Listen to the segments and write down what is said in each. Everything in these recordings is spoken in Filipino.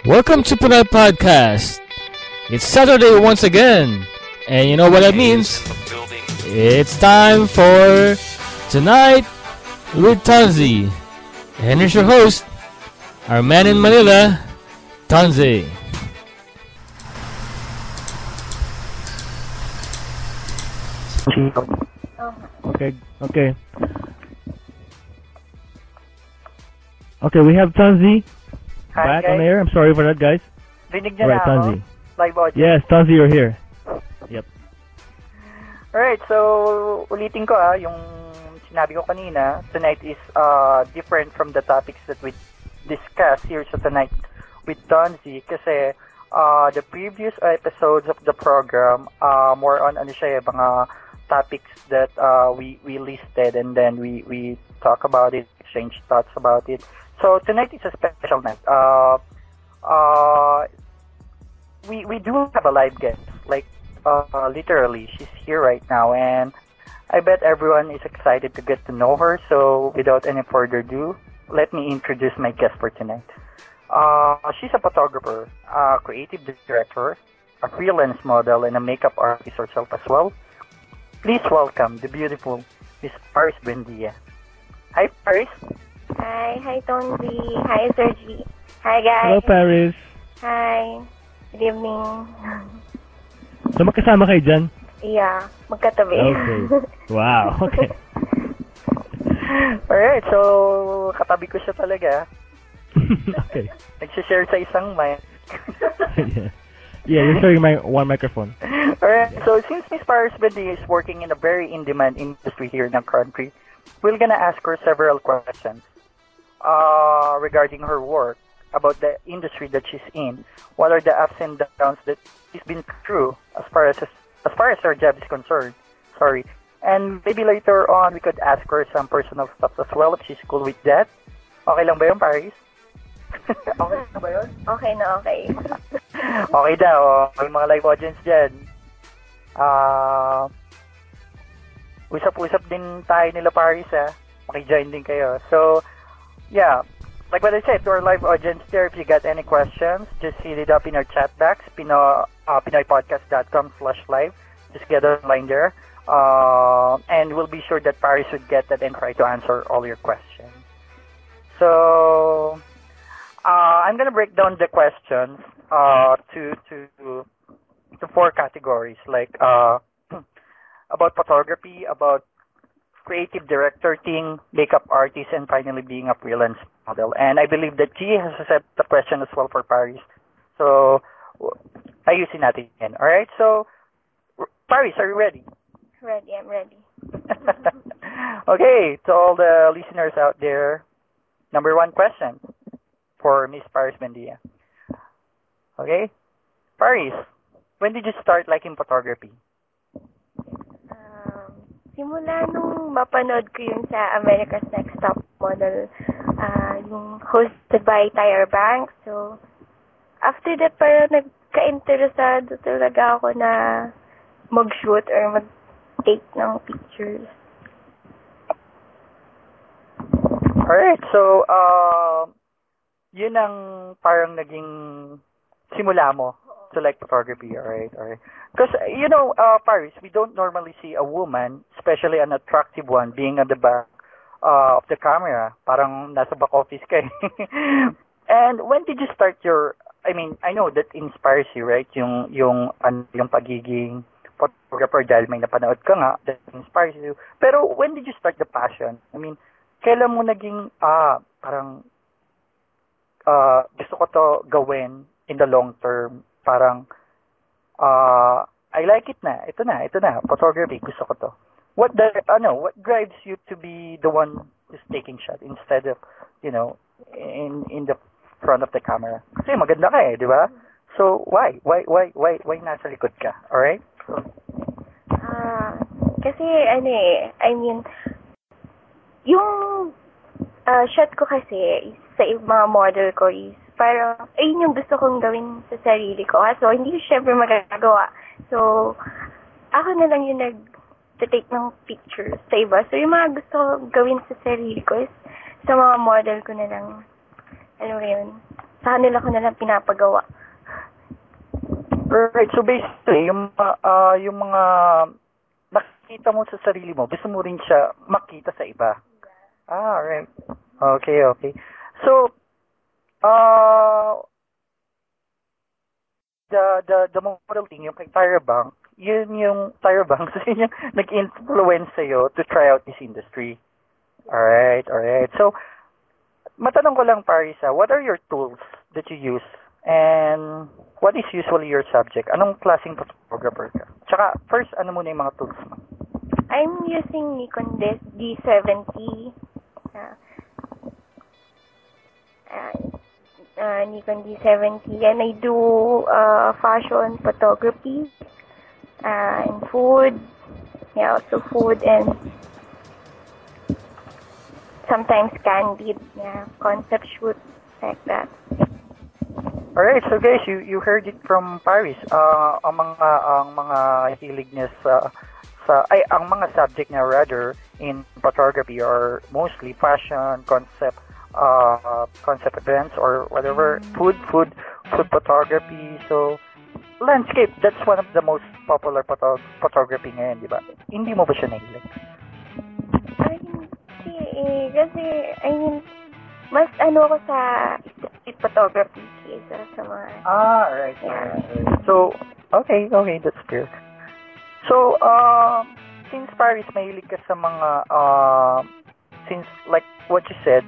Welcome to Pinoy Podcast. It's Saturday once again, and you know what that means? It's time for Tonight with Tanzi. And here's your host, our man in Manila, Tanzi. Okay, we have Tanzi back on air. I'm sorry for that, guys. Rinig niyo Alright, na ako? Tanzi. Live audio. Yes, Tanzi, you're here. Yep. Alright, so ulitin ko yung sinabi ko kanina. Tonight is different from the topics that we discussed here sa Tonight with Tanzi kasi the previous episodes of the program more on mga topics that we listed and then we talk about it, exchange thoughts about it. So tonight is a special night. We do have a live guest, like literally, she's here right now, and I bet everyone is excited to get to know her. So without any further ado, let me introduce my guest for tonight. She's a photographer, a creative director, a freelance model, and a makeup artist herself as well. Please welcome the beautiful Miss Paris Buendia. Hi, Paris. Hi, Tonzi. Hi, Sergi. Hi, guys. Hello, Paris. Hi. Good evening. So, magkasama kayo dyan? Yeah, magkatabi. Okay. Wow, okay. Alright, so katabi ko siya talaga. Okay. Nagsishare sa isang mic. Yeah, you're sharing one microphone. Alright, so since Miss Paris Buendia is working in a very in-demand industry here in the country, we're gonna ask her several questions regarding her work, about the industry that she's in, what are the ups and downs that she's been through as far as her job is concerned. Sorry. And maybe later on, we could ask her some personal stuff as well if she's cool with that. Okay lang ba yun, Paris? Okay na ba yun? Okay na, okay. Okay daw. May mga live audience dyan. Usap-usap din tayo nila, Paris, Maki-join din kayo. So, yeah. Like what I said, to our live audience there, if you got any questions, just hit it up in our chat box, pinoypodcast.com/live. Just get online there. And we'll be sure that Paris would get that and try to answer all your questions. So, I'm gonna break down the questions to 4 categories, like about photography, about creative director thing, makeup artist, and finally being a freelance model. And I believe that G has set the question as well for Paris. So, ayusin natin yan. Alright, so, Paris, are you ready? Ready, I'm ready. Okay, to all the listeners out there, number 1 question for Miss Paris Buendia. Okay? Paris, when did you start liking photography? Simula nung mapanood ko yun sa America's Next Top Model, yung hosted by Tyra Banks. So, after that, parang nagka-interesado talaga ako na mag-shoot or mag-take ng pictures. Alright, so, yun ang parang naging simula mo to like photography, alright. Because, Paris, we don't normally see a woman, especially an attractive one, being at the back of the camera. Parang nasa back office ka. And when did you start I know that inspires you, right? Yung pagiging photographer dahil may napanood ka nga, that inspires you. Pero when did you start the passion? Kailan mo naging, parang, gusto ko to gawin in the long term, parang, I like it na. Ito na. Photography, gusto ko to. What drives you to be the one who's taking shot instead of, in the front of the camera? Kasi maganda ka di ba? So, why nasa likod ka? Alright? Kasi, yung shot ko kasi sa mga model ko is parang, ayun yung gusto kong gawin sa sarili ko. So, hindi ko syempre magagawa. So, ako na lang yung nag-take ng pictures sa iba. So, yung mga gusto kong gawin sa sarili ko is sa mga model ko na lang, sa kanila ko na lang pinapagawa. Right. So basically, yung mga nakikita mo sa sarili mo, gusto mo rin siya makita sa iba. Right. Okay. So, the model thing, yung kay Tyra Banks, yun yung Tyra Banks, yun yung nag-influence sa'yo to try out this industry. Alright. So, matanong ko lang, Parisa, what are your tools that you use? And what is usually your subject? Anong klaseng photographer ka? Tsaka, first, ano muna yung mga tools mo? I'm using Nikon D70. Nikon D70, and I do fashion photography and food. Yeah, also food and sometimes candid, concept shoot like that. Alright, so guys, you heard it from Paris. Ang mga hilig niya ang mga subject niya rather in photography are mostly fashion, concept events or whatever, food photography. So landscape, that's one of the most popular photography ngayon, di ba? Hindi mo ba siya nahilig? Ay, hindi kasi mas ako sa street photography kaysa sa mga right. So okay, that's clear. So since Paris mahilig ka sa mga since like what you said,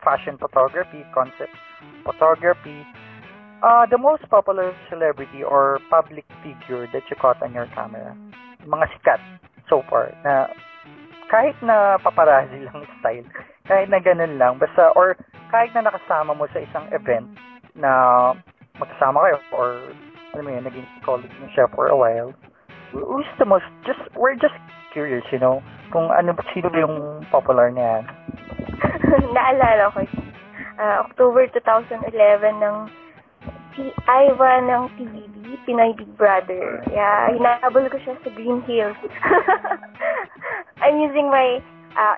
fashion photography, concept photography, the most popular celebrity or public figure that you caught on your camera, mga sikat so far, na kahit na paparazzi lang style, kahit na ganun lang, basta, or kahit na nakasama mo sa isang event na magkasama kayo, or, alam mo yun, naging colleague mo siya for a while, who's the most, we're just curious, kung sino ba yung popular na yan? Naalala ko, October 2011 ng si Iva ng TVB, Pinoy Big Brother. Yeah, hinahabol ko siya sa Green Hills. I'm using my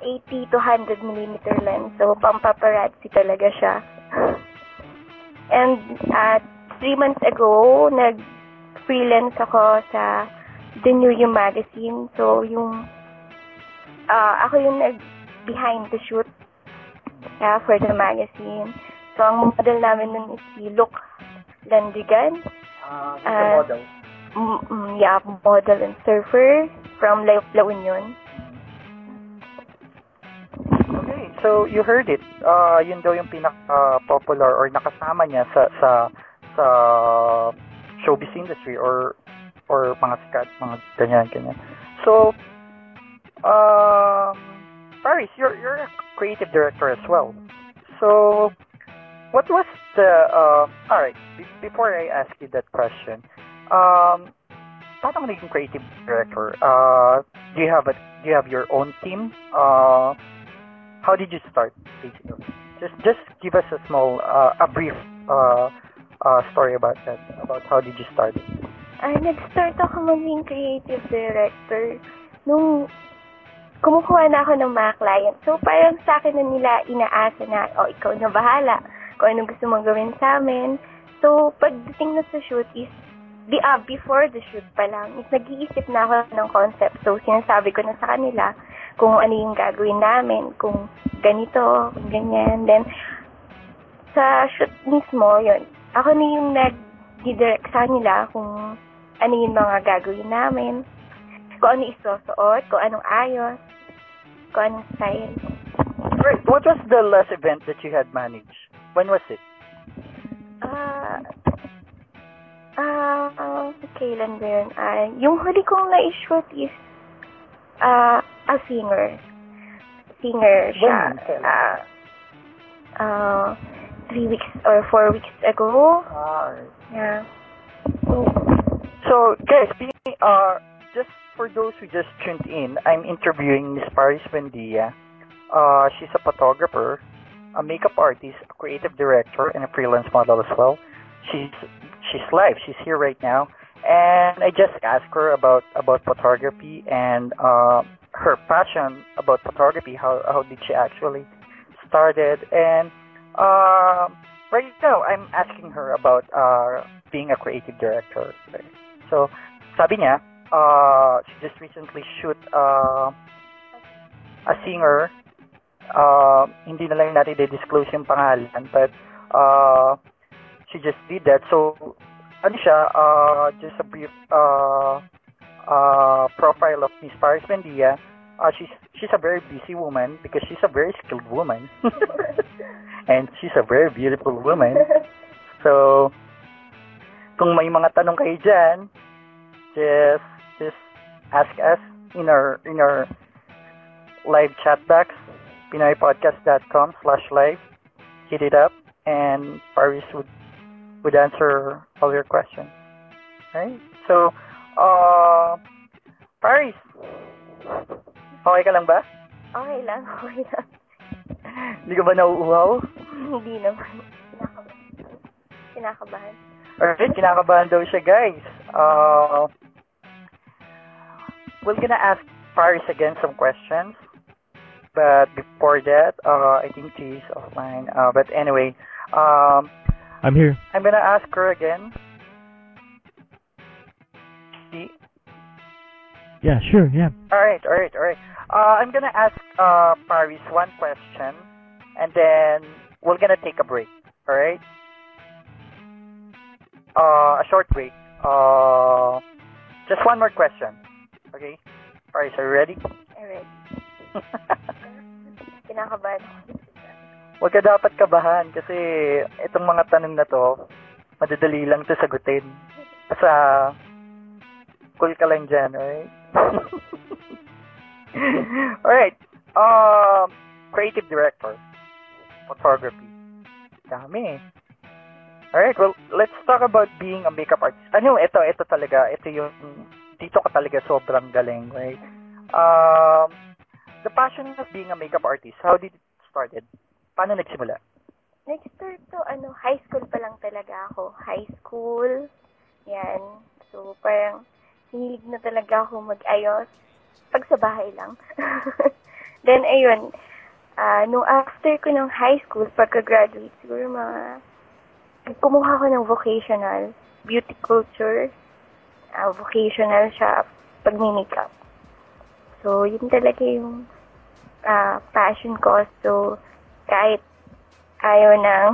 80 to 100 millimeter lens, so pampaparazzi talaga siya. And 3 months ago, nag-freelance ako sa The New You magazine. So yung ako yung behind the shoot for the magazine. So ang model namin nun is si Luke Landigan. Model. Model and surfer from La Union. Okay, so you heard it. Yun daw yung pinaka-popular or nakasama niya sa showbiz industry or mga sikat, mga ganyan. So, Paris, you're a creative director as well. So, what was the alright, before I ask you that question, paano ka naging creative director? Do you have your own team? How did you start, basically? Just give us a small, a brief story about that. About how did you start? Nag-start ako maging creative director nung kumukuha na ako ng mga client. So, parang sa akin na nila inaasa na, ikaw na bahala kung anong gusto mong gawin sa amin. So, pagdating na sa shoot is, before the shoot pa lang, is nag-iisip na ako ng concept. So, sinasabi ko na sa kanila kung ano yung gagawin namin, kung ganito, kung ganyan. Then, sa shoot mismo, yun, ako na yung nag-direct sa kanila kung ano yung mga gagawin namin, kung ano isusuot, kung anong ayos, kung anong style. Right. What was the last event that you had managed? When was it? Kailan ba yun? Yung huli kong na-shoot is a singer. Singer siya. 3 weeks or 4 weeks ago. Yeah. So, guys, just for those who just tuned in, I'm interviewing Miss Paris Buendia. She's a photographer, a makeup artist, a creative director, and a freelance model as well. She's live. She's here right now, and I just asked her about photography and her passion about photography. How did she actually started? And right now, I'm asking her about being a creative director. So, sabi niya, she just recently shoot a singer. Hindi na lang natin i-disclose yung pangalan, but she just did that. So, ano siya, just a brief profile of Miss Paris Mendia. She's a very busy woman because she's a very skilled woman. And she's a very beautiful woman. So, kung may mga tanong kayo dyan, just ask us in our live chat box, pinoypodcast.com/live. Hit it up, and Paris would answer all your questions. Right? So, Paris, okay ka lang ba? Okay lang. Hindi ka ba nauuhaw? Hindi naman. Kinakabahan. Alright, kinakabahan daw siya, guys. We're gonna ask Paris again some questions. But before that, I think she's offline. But anyway, I'm here. I'm gonna ask her again. Yeah, sure, yeah. Alright. I'm gonna ask Paris one question, and then we're gonna take a break. Alright? A short break. Just one more question. Okay? Paris, are you ready? Alright. Kinakabahan. Huwag ka dapat kabahan kasi itong mga tanong na to, madadali lang to sagutin. Basta, cool ka lang dyan, alright? Alright. Creative director. Photography. Dami eh. Alright, well, let's talk about being a makeup artist. Ano, ito talaga, dito ka talaga sobrang galing, right? The passion of being a makeup artist, how did it started? Paano nagsimula? Nag-start to, high school pa lang talaga ako. High school, yan. So, parang, hilig na talaga ako mag-ayos. Pag sa bahay lang. Then, ayun, nung after ko ng high school, pagka-graduate, siguro kumuha ko ng vocational, beauty culture, vocational siya, pag-makeup. So, yun talaga yung passion ko. So, kahit ayaw ng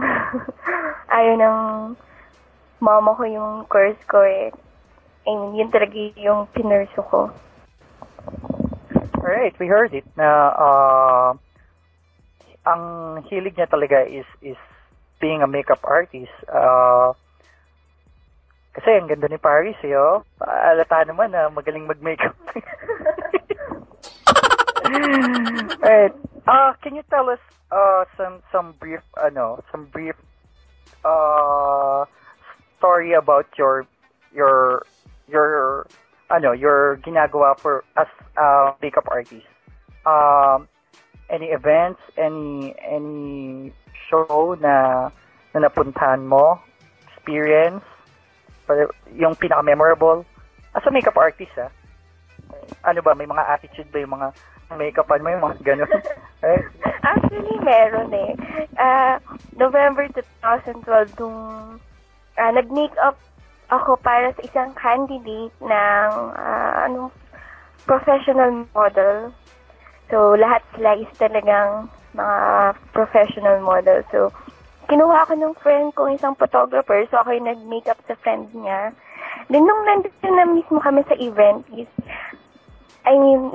mama ko yung course ko I mean, yun talaga yung pinurso ko. Alright, we heard it na ang hilig niya talaga is being a makeup artist. Kasi ang ganda ni Paris alata naman na magaling mag-makeup. Alright. Can you tell us some brief story about your ginagawa as a makeup artist? Any events, any show na napuntahan mo, experience, yung pinaka-memorable as a makeup artist, ano ba, may mga attitude ba yung mga makeupan mo, yung mga ganun? Right? Actually, meron November 2012, nag-makeup ako para sa isang candidate ng professional model. So, lahat sila is talagang mga professional model. So, kinuha ako ng friend ko, isang photographer. So, ako yung nag-makeup sa friend niya. Then, nung nandito na mismo kami sa event,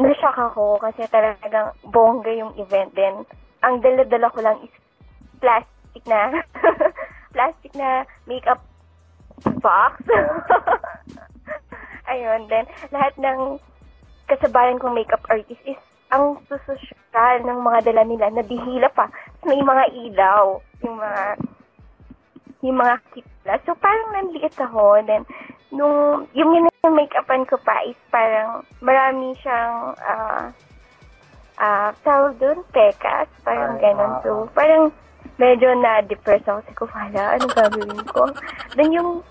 na-shock ako kasi talagang bongga yung event. Then, ang dala-dala ko lang is plastic na makeup box. Ayun, then, lahat ng kasabayan kong makeup artist is ang sususyal ng mga dala nila, nabihila pa. May mga ilaw, yung mga kitla. So, parang nanliit ako. Then, yung make-upan ko pa is parang marami siyang tawag doon, pekas, parang ganun. So, parang medyo na-depress ako. Kasi ko, anong gagawin ko? Then, yung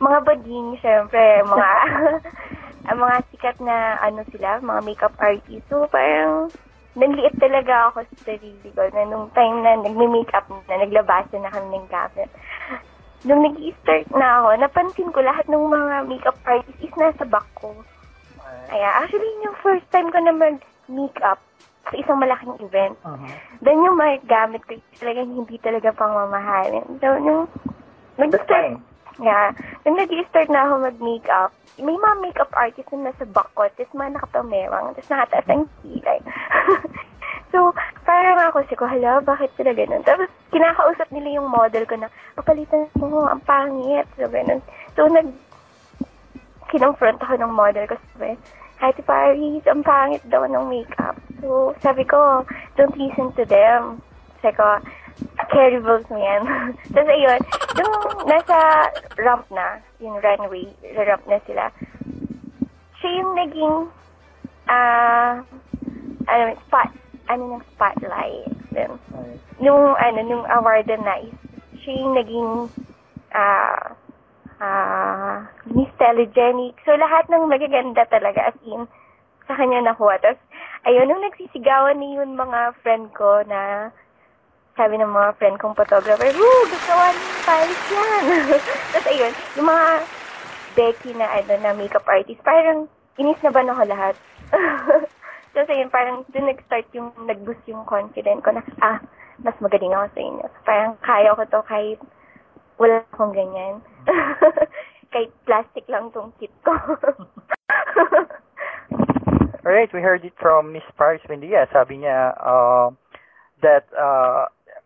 mga bading, syempre, mga sikat na sila, mga makeup artists. So, parang nanliit talaga ako sa sarili ko na nung time na nagme-makeup na, naglabasan na kami ng gamit. Nung nag-i-start na ako, napansin ko lahat ng mga makeup artists is nasa back ko. Actually, yung first time ko na mag-makeup sa isang malaking event. Then yung mga gamit ko, talagang hindi talaga pang mamahalin. So, nung nag-start, nung nag-i-start na ako mag-makeup, may mga makeup artist na nasa back ko, tapos mga nakapamewang, tapos nakataas ang kilay. So, parang ako ko, hala, bakit sila ganun? Tapos, kinakausap nila yung model ko na, papalitan mo, ang pangit. So, ganun. So, kinonfront ako ng model ko, sabi, Ate Paris, ang pangit daw ng makeup. So, sabi ko, don't listen to them. Sabi ko, terrible mo yan. Tapos ayun, nung nasa ramp na, yung runway, ramp na sila, siya yung naging, spotlight. Then, nung award na, siya yung naging, Miss Telegenic. So, lahat ng magaganda talaga, as in, sa kanya nakuha. Tapos, ayun, nung nagsisigawan na yun mga friend ko na, sabi ng mga friend kong photographer, gustawa ni Paris yan. Tapos ayun, yung mga Becky na, na makeup artist, parang inis na ba ako lahat? Tapos ayun, parang doon nag-start yung, nag-boost yung confidence ko na, mas magaling ako sa inyo. Parang kaya ko to kahit wala akong ganyan. Kahit plastic lang tong kit ko. Alright, we heard it from Miss Paris Buendia. Sabi niya, that,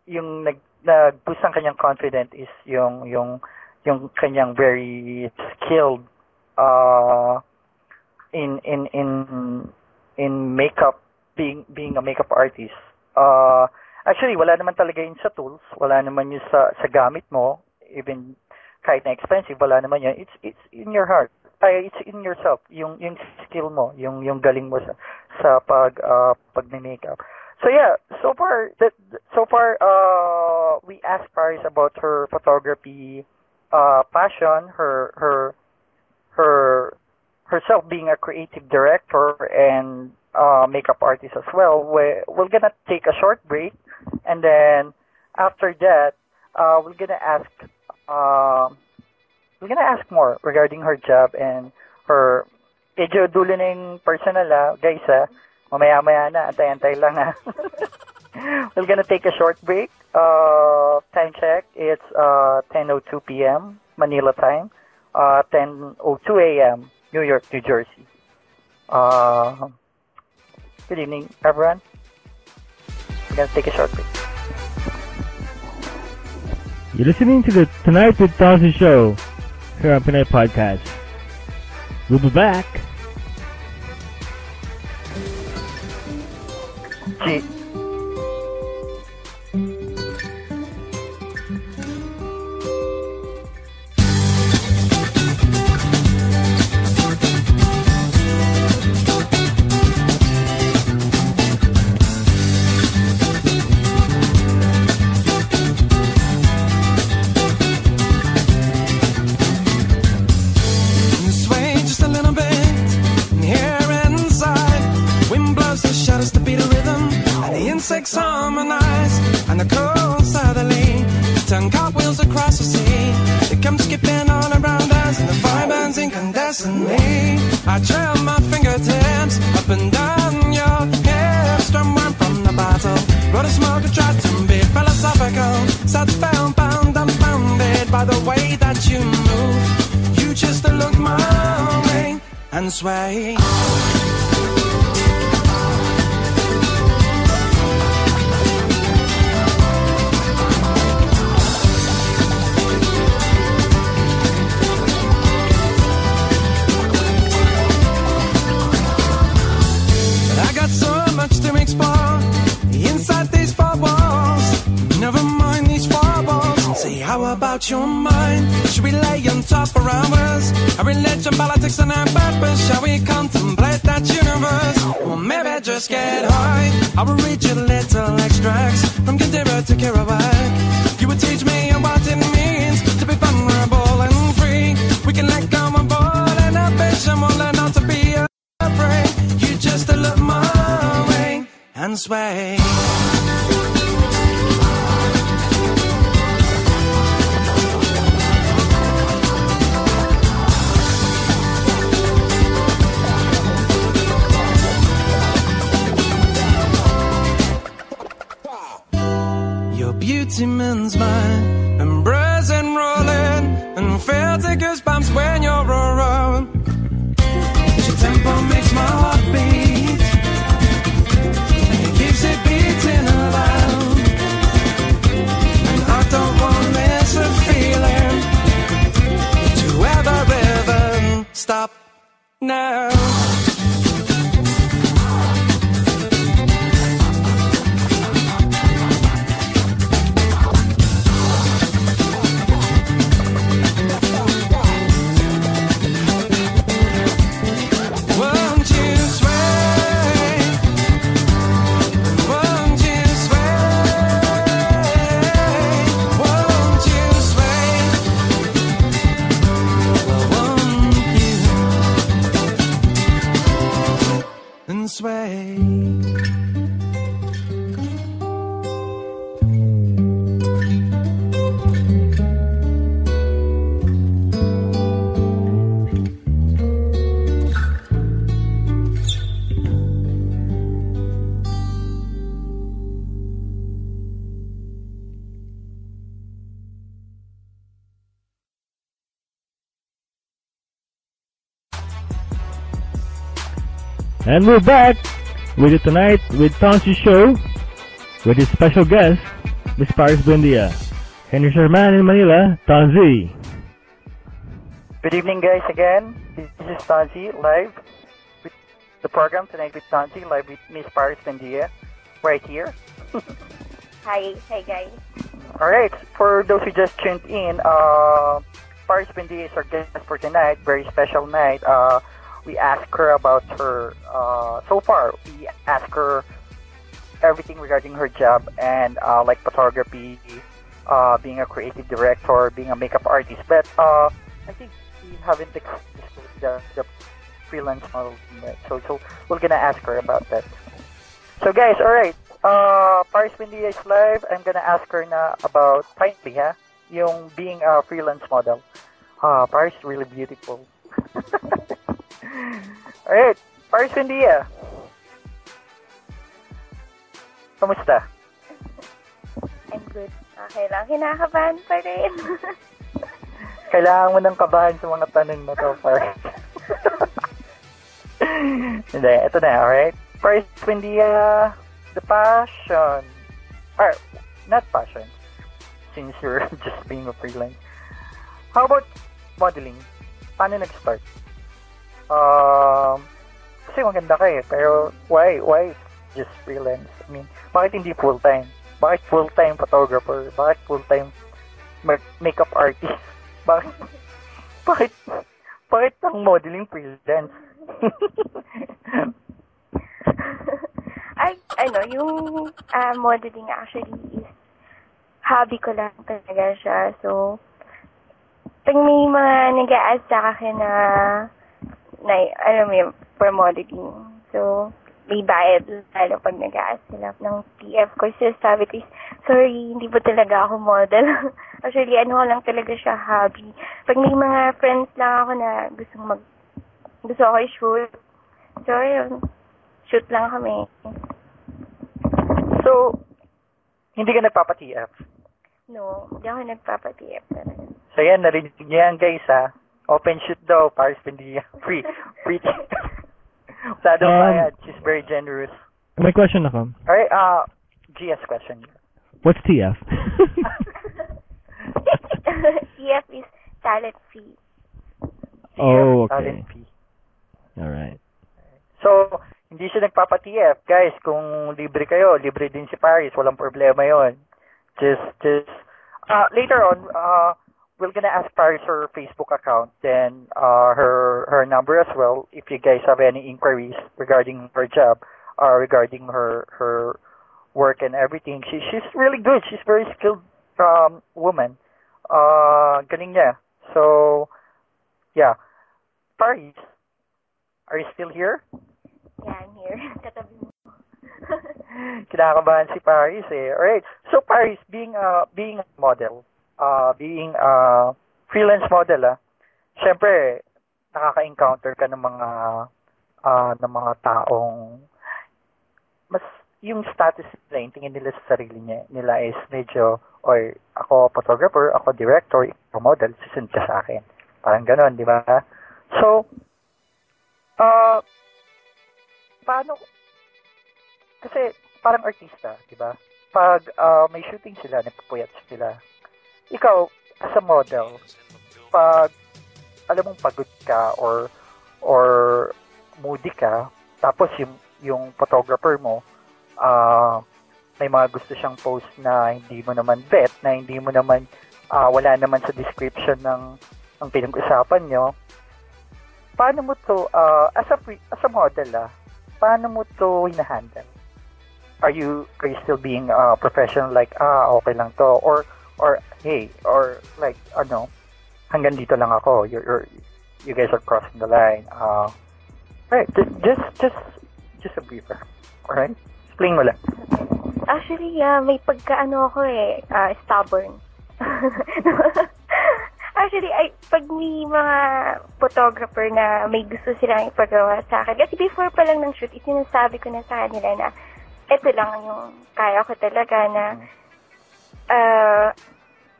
yung nag-boost ang kanyang confidence is yung kanyang very skilled in makeup, being a makeup artist. Actually, wala naman talaga yun sa tools, wala naman yun sa gamit mo, even kahit na expensive, wala naman yun. It's in your heart. It's in yourself, yung skill mo, yung galing mo sa pag-makeup. So yeah, so far we asked Paris about her photography passion, herself being a creative director and makeup artist as well. We're gonna take a short break, and then after that, we're gonna ask more regarding her job and her. Medyo dulo na yung personal guys Mamaya-maya na, antay-antay lang We're gonna take a short break. Time check, it's 10:02 p.m. Manila time, 10:02 a.m. New York, New Jersey. Good evening, everyone. We're gonna take a short break. You're listening to the Tonight with Tazi show here on Pinay Podcast. We'll be back. Sí. Insects harmonize and the cold southerly turn cartwheels across the sea. They come skipping all around us and the fire burns incandescently. I trail my fingertips up and down your hips, drum one from the bottle. Roll a smoke and try to be philosophical. Such spellbound, dumbfounded by the way that you move. You just look my way and sway. To explore inside these four walls. Never mind these four walls. Say, how about your mind? Should we lay on top for hours? Our religion, politics, and our purpose. Shall we contemplate that universe? Or maybe just get high. I will read you little extracts from Gadara to Kerouac. You would teach me what it means to be vulnerable and free. We can let go of all inhibition. We'll learn not to be afraid. You just look my way and and sway. Your beauty means mine, embrace and rolling, and feel the goosebumps when you're around. Your tempo makes my heart beat, and it keeps it beating loud. And I don't want to miss a feeling to ever stop now. Sway. And we're back with it tonight with Tonzi Show with his special guest, Miss Paris Buendia. Henry Sherman in Manila, Tonzi. Good evening, guys, again. This is Tonzi, live with the program tonight with Tonzi, live with Miss Paris Buendia, right here. Hi guys. Alright, for those who just tuned in, Paris Buendia is our guest for tonight, very special night. We asked her about her, so far, we asked her everything regarding her job and like photography, being a creative director, being a makeup artist. But I think we haven't discussed the freelance model yet. So we're gonna ask her about that. So guys, alright, Paris Buendia is live. I'm gonna ask her na about finally, yung being a freelance model. Paris is really beautiful. Alright, Paris Buendia. Kamusta? I'm good. Okay lang. Kinakabahan pa rin. Kailangan mo ng kabahan sa mga tanong na to, Paris. Hindi, ito na, alright? Paris Buendia, the passion. Or, not passion, since you're just being a freelance. How about modeling? Paano nag-start? Kasi maganda ka eh, pero why just freelance? I mean, bakit hindi full-time? Bakit full-time photographer? Bakit full-time makeup artist? Bakit ang modeling freelance? Yung modeling actually is hobby ko lang talaga siya. So, pag may mga nag-a-add sa akin na alam mo yun, for modeling. So, may bayad lalo pag nag-a-ask sila ng PF ko. So, sabi ko, sorry, hindi po talaga ako model. Actually, ko lang talaga siya hobby. Pag may mga friends lang ako na gusto ako i-shoot. So, yun, shoot lang kami. So, hindi ka nagpapa-TF? No, hindi ako nagpapa-TF talaga. So, yan, narinig niyo yan, guys, ha? Open shoot daw, Paris Buendia. Free. Wala daw bayad. She's very generous. May question ako. Alright, GS question. What's TF? TF is talent fee. Oh, okay. Talent fee. Alright. So, hindi siya nagpapa-TF. Guys, kung libre kayo, libre din si Paris. Walang problema yon. Just, later on, we're gonna ask Paris her Facebook account, then her number as well, if you guys have any inquiries regarding her job, regarding her work and everything. She's really good. She's very skilled woman. Galing niya. So, yeah. Paris, are you still here? Yeah, I'm here. Katabi mo. kinakabahan si Paris eh. Alright. So Paris, being a model, being a freelance model, syempre nakaka-encounter ka ng mga taong mas yung status nila, yung tingin nila sa sarili nila is medyo, or ako photographer, ako director, ako model, susunod ka sa akin. Parang ganon, di ba? So, paano, kasi parang artista, di ba? Pag may shooting sila, nagpapuyat sila. Ikaw, as a model, pag alam mong pagod ka or moody ka, tapos yung photographer mo, may mga gusto siyang post na hindi mo naman bet, na hindi mo naman, wala naman sa description ng pinag-usapan nyo, paano mo to, as a model, paano mo to hinahandle? Are you still being professional, like, okay lang to, or hey, or like, hanggang dito lang ako, you guys are crossing the line, right, just a briefer, alright? Explain mo lang. Actually, may ako stubborn. Actually, pag may mga photographer na may gusto silang ipagawa sa akin, kasi before pa lang ng shoot, sinasabi ko na sa kanila na ito lang yung kaya ko talaga na,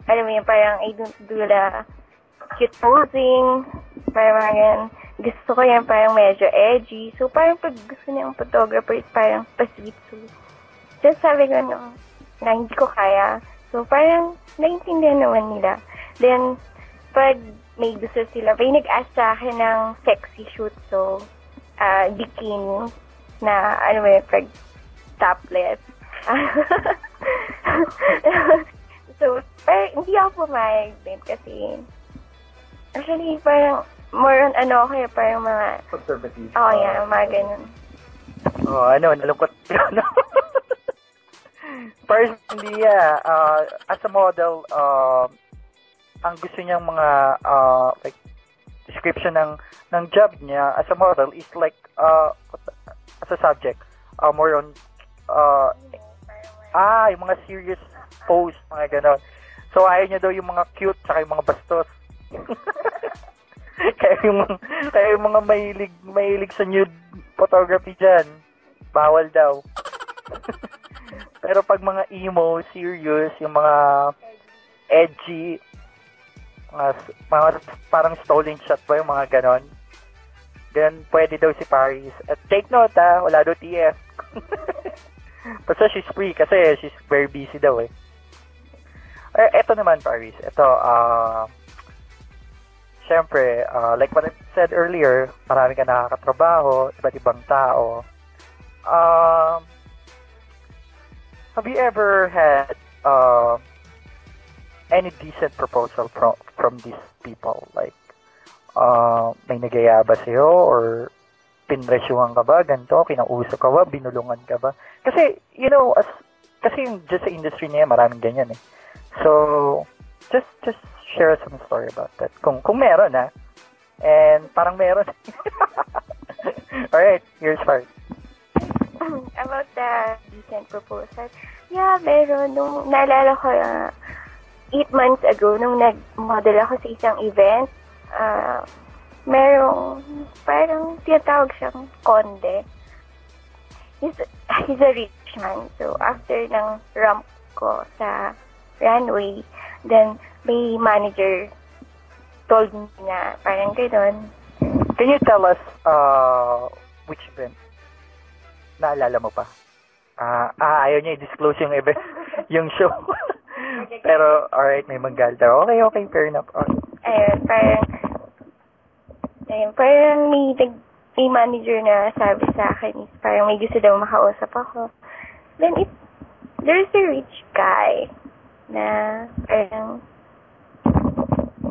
alam mo yun, parang I don't do the cute posing, parang mga yan. Gusto ko yan parang medyo edgy. So, parang pag gusto niya yung photographer is parang pa-sweet. So, just sabi ko na hindi ko kaya. So, parang naintindihan naman nila. Then, pag may gusto sila, may nag-ask sa akin ng sexy shoot. So, bikini na, pag topless. So, parang hindi ako pumayag din kasi actually, parang more on parang mga conservative. Oh, yeah, mga ganun. Nalungkot ko, First, hindi as a model, ang gusto niyang mga like description ng job niya as a model is like as a subject, more on yung mga serious pose, mga ganon. So ayaw niya daw yung mga cute saka yung mga bastos. kaya yung mga mahilig sa nude photography dyan, bawal daw. Pero pag mga emo, serious, yung mga edgy, mga parang stolen shot ba yung mga ganon, then pwede daw si Paris. At take note wala daw TF. Basta she's free kasi she's very busy daw eh. Eto naman Paris, syempre, like what I said earlier, marami ka nakakatrabaho, iba't ibang tao. Have you ever had any decent proposal from these people? Like, may nagaya ba sa'yo? Or pinresyuhan ka ba? Ganito? Kinausap ka ba? Binulungan ka ba? Kasi, kasi yung just sa industry niya, maraming ganyan eh. So, just share some story about that. Kung meron and parang meron. Alright, here's part. About the decent proposal. Yeah, meron. Nung naalala ko 8 months ago, nung nag-model ako sa isang event, merong parang tinatawag siyang konde. He's a rich man. So, after ng ramp ko sa runway, then may manager told me na parang gano'n. Can you tell us which event? Naalala mo pa? Ayaw niya i-disclose yung event, yung show. Pero, alright, may maggalda. Okay, fair enough. Okay. Parang may manager na sabi sa akin is parang may gusto daw makausap ako. Then, there's a rich guy na parang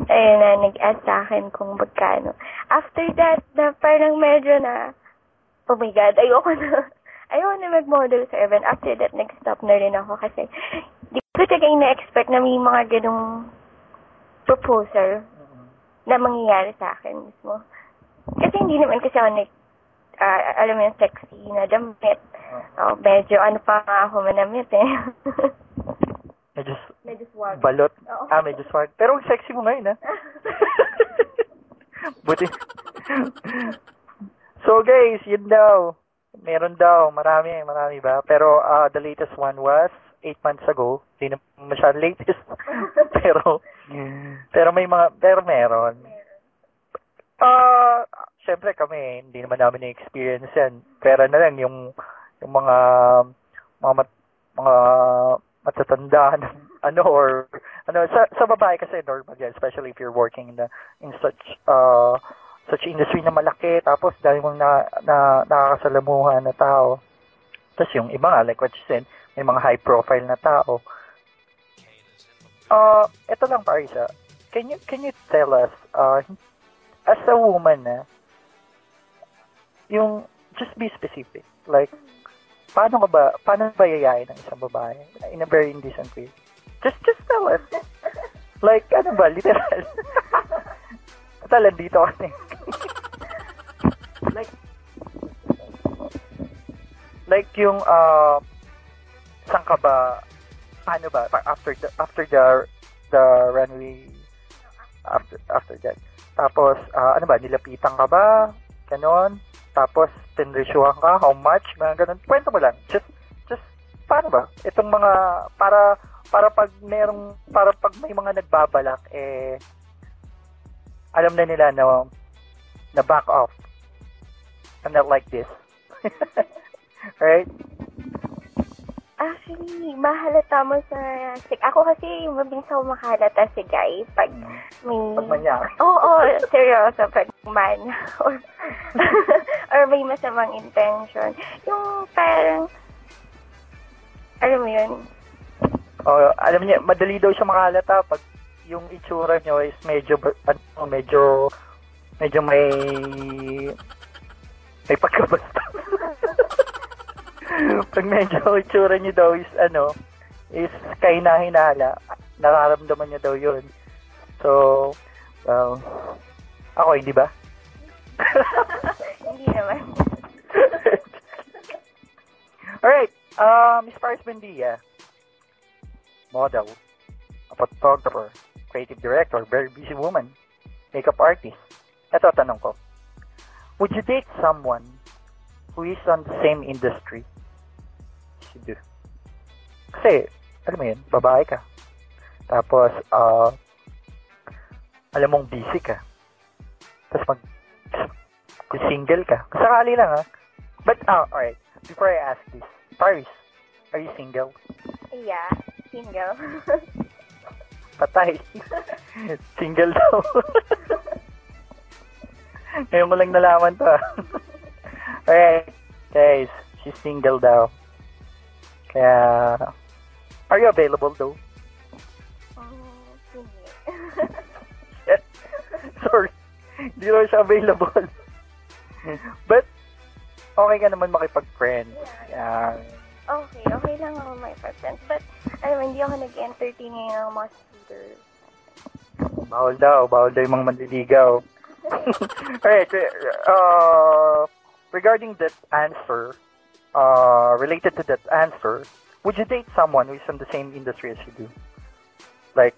nag-ask sa akin kung magkano. After that, na parang medyo na, oh my God, ayoko na mag-model sa event. After that, nag-stop na rin ako kasi di ko talaga na-expect na may mga ganong proposal na mangyayari sa akin mismo. Kasi hindi naman kasi ako alam mo yung sexy na damit. medyo ano pa nga ako manamit eh. Medyo swag. balot. Oo. Medyo swag. Pero ang sexy mo ngayon, ha? Buti. So, guys, yun daw. Meron daw. Marami ba? Pero, the latest one was 8 months ago. Hindi na masyadong latest. pero meron. Syempre kami, hindi naman namin na-experience yan. Pero na lang, yung mga matatanda sa babae kasi normal yan, especially if you're working in such industry na malaki, tapos dahil mong nakakasalamuhan na tao. Tapos yung iba nga, like what you said, may mga high profile na tao. Ito lang, Parisa. Can you tell us, as a woman, yung, just be specific. Like, paano ba yayain ng isang babae in a very indecent way? Just tell us. Like, ano ba, literal. Talan dito kasi. like yung, saan ka ba, paano ba, after the runway, after that. Tapos, ano ba, nilapitan ka ba? Ganon. Tapos, tinresyuhan ka? How much? Mga ganon. Kwento mo lang. Just, paano ba? Itong mga, para pag may mga nagbabalak, alam na nila na back off. I'm not like this. Right? Actually, mahalata mo sa ako kasi mabilis ako mahalata si guys pag may manya. Oo, seryoso pag manya or may masamang intention. Yung parang alam mo yun. Alam niya, madali daw siya makahalata pag yung itsura niyo is medyo may pagkabasta. Pag medyo itsura niyo daw is kahina-hinala, nararamdaman niya daw yun. So, ako, hindi ba? Hindi naman. Alright, Miss Paris Buendia, model, a photographer, creative director, very busy woman, makeup artist. Ito, tanong ko. Would you date someone who is on the same industry as you do? Kasi, alam mo yun, babae ka. Tapos, alam mong busy ka. Tapos single ka. Sakali lang, ha? But, alright. Before I ask this, Paris, are you single? Yeah, single. Patay. Single daw. Ngayon ko lang nalaman to. Alright, guys, she's single daw. Kaya, are you available though? Sorry, hindi naman siya available. But, okay ka naman makipag-friend. Yeah. Okay lang ako makipag-friend. But, hindi ako nag-entertain ngayon ng mga suitors. Bawal daw yung mga manliligaw. Alright, regarding that answer, related to that answer, would you date someone who is in the same industry as you do? Like,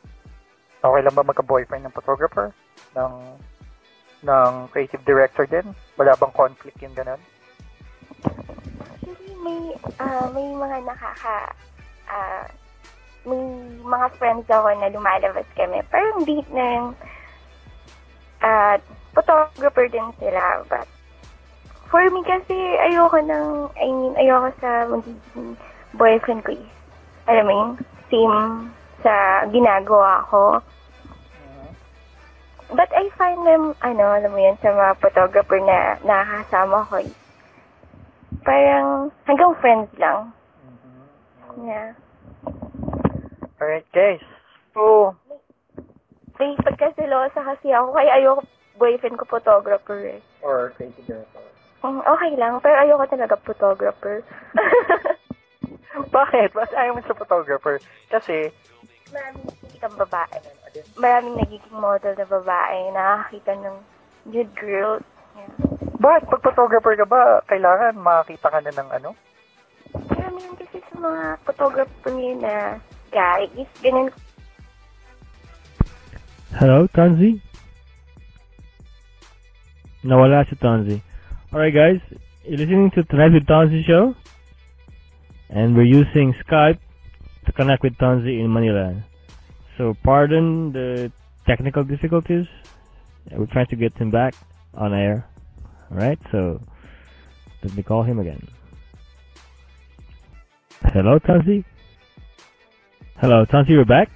okay lang ba magka-boyfriend ng photographer? Ng creative director din? Wala bang conflict yung ganun? Actually, may mga may mga friends ako na lumalabas kami. Parang date na yung photographer din sila. But for me kasi, ayoko sa magiging boyfriend ko. Alam mo yun, same sa ginagawa ko. But I find them, alam mo yun, sa mga photographer na nakakasama ko, parang hanggang friends lang. Yeah. Alright, guys. So, may pagkasilosa kasi ako, kaya ayoko boyfriend ko photographer eh. Or creative director. Okay lang, pero ayoko talaga photographer. Bakit? Bakit ayaw mo sa photographer? Kasi, maraming nakikitang babae. Maraming nagiging model na babae, nakakita ng nude girls. Yeah. Bakit? Pag photographer ka ba, kailangan makakita ka na ng karamihan kasi sa mga photographer ngayon na guys, ganun. Hello, Tanzi? Nawala si Tanzi. Alright guys, you're listening to Tonight with Tanzi show. And we're using Skype to connect with Tanzi in Manila. So pardon the technical difficulties. We're trying to get him back on air. Alright, so let me call him again. Hello, Tanzi? Hello, Tanzi, you're back?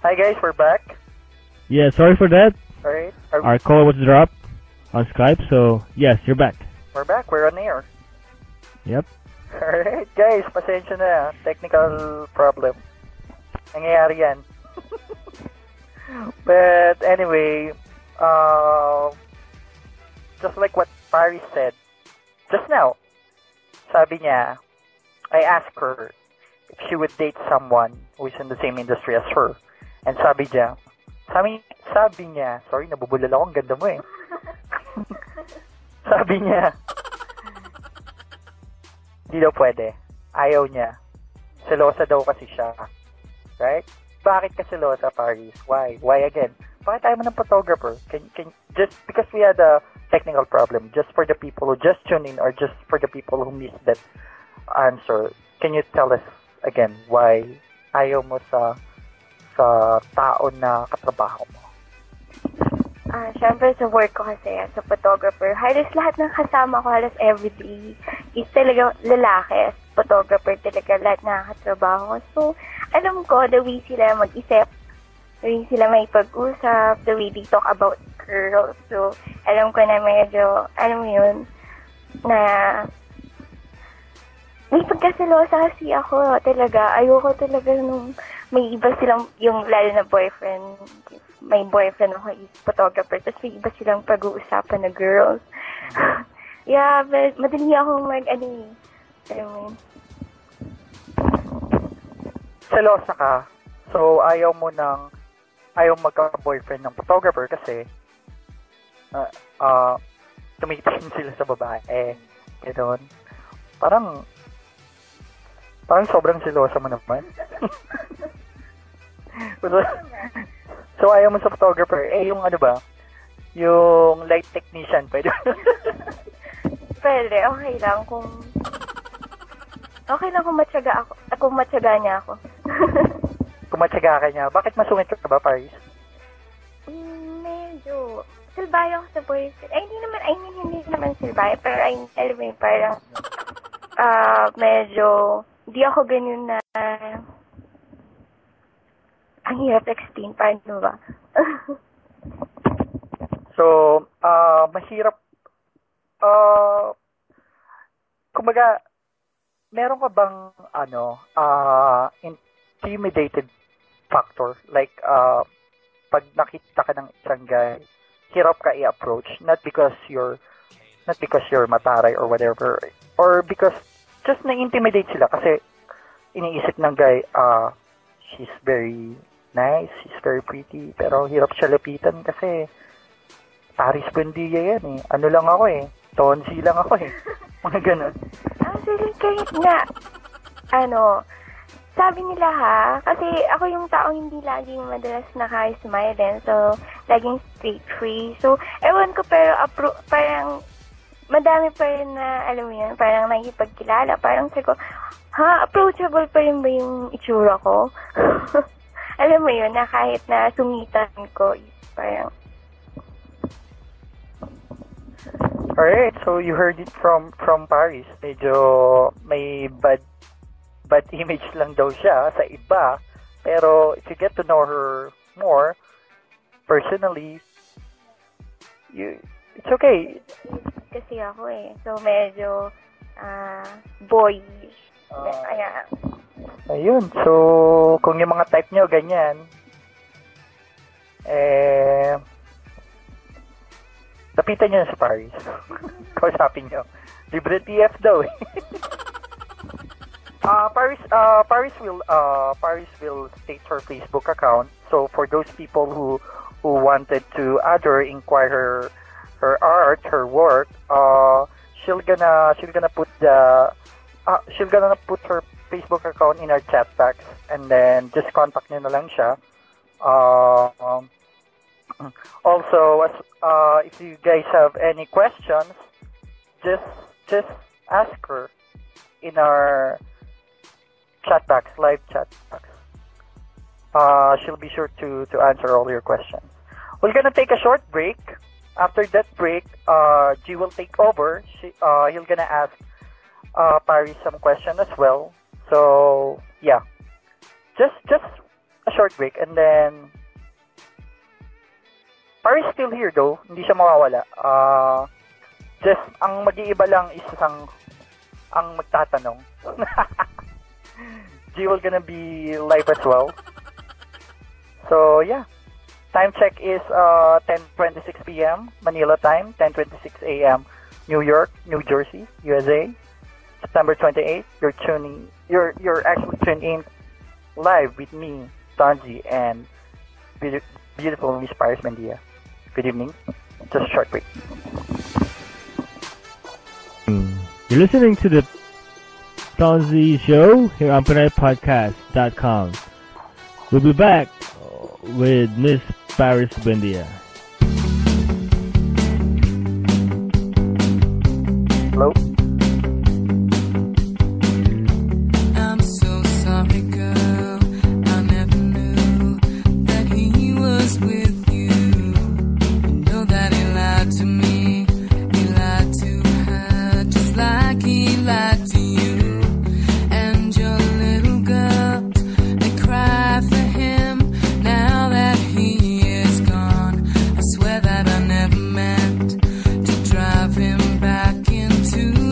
Hi guys, we're back. Yeah, sorry for that. Alright. Our call was dropped on Skype, so yes, you're back. We're back, we're on air. Yep. Alright guys, pasensya na. Technical problem. Nangyayari yan. But anyway, just like what Paris said just now, sabi niya, I asked her if she would date someone who is in the same industry as her. And sabi niya, sorry, nabubulol ako, ang ganda mo eh. Sabi niya, hindi daw pwede. Ayaw niya. Selosa daw kasi siya. Right? Bakit ka selosa, Paris? Why? Why again? Bakit tayo mo ng photographer? Can just because we had a technical problem, just for the people who just tuned in or just for the people who missed that answer, can you tell us again why ayaw mo sa tao na katrabaho mo? Siyempre sa work ko kasi as a photographer, halos lahat ng kasama ko, halos everyday, is talaga lalaki. As photographer talaga lahat nakakatrabaho. So, alam ko, the way sila mag-isip, the way sila may pag-usap, the way they talk about girls. So, alam ko na medyo, alam mo yun, na may pagkaselosa kasi ako talaga. Ayoko talaga nung may iba silang, yung lalo na boyfriend, may boyfriend ako is photographer, tapos may iba silang pag-uusapan na girls. Yeah, but madali akong Selosa ka. So, ayaw magka-boyfriend ng photographer kasi tumitingin sila sa babae. Gano'n. Parang sobrang selosa mo naman. So, ayaw mo sa photographer. Yung ano ba? Yung light technician, pwede? Pwede, okay lang kung matyaga ako. Kung matyaga niya ako. Kung matyaga ka niya. Bakit masungit ka ba, Paris? Medyo. Silbayo ako sa boyfriend. Hindi naman silbayo. Pero alam mo parang medyo hindi ako ganyan na ang hirap explain. Paano ba? So, mahirap kumbaga meron ka bang intimidated factor, like pag nakita ka ng isang guy, hirap ka i-approach, not because you're mataray or whatever, or because just na-intimidate sila kasi iniisip ng guy, she's very nice, she's very pretty, pero hirap siya lapitan kasi Paris Buendia yan eh. Ano lang ako eh. Tonsi lang ako eh. Mga ganun. Actually, kahit nga, sabi nila kasi ako yung taong hindi laging madalas naka-smile din. So, laging straight face. So, ewan ko, pero parang madami pa rin na, alam mo yun, parang nakikipagkilala. Parang sabi ko, approachable pa rin ba yung itsura ko? Alam mo yun, na kahit na sungitan ko, is parang, alright, so you heard it from Paris. Medyo may bad image lang daw siya sa iba. Pero if you get to know her more personally, it's okay. Kasi ako eh. So medyo boyish. Ayun. So kung yung mga type nyo ganyan, lapitan nyo na sa Paris. Kausapin nyo. Libre TF daw eh. Paris will state her Facebook account. So for those people who wanted to add her, inquire her art, her work, she'll gonna put the she's gonna put her Facebook account in our chat box, and then just contact nyo na lang siya. Also, if you guys have any questions, just ask her in our chat box, live chat box. She'll be sure to answer all your questions. We're gonna take a short break. After that break, G will take over. He'll gonna ask Paris some question as well. So yeah, just a short break, and then Paris still here though. Hindi siya mawawala. Just ang mag-iiba lang is ang magtatanong. G will gonna be live as well. So yeah, time check is 10:26 p.m. Manila time, 10:26 a.m. New York, New Jersey, USA. September 28th, you're actually tuned in live with me, Tanzi, and beautiful Miss Paris Mendia. Good evening. Just a short break. You're listening to the Tanzi Show here on PinayPodcast.com. We'll be back with Miss Paris Mendia. Hello? That I never meant to drive him back into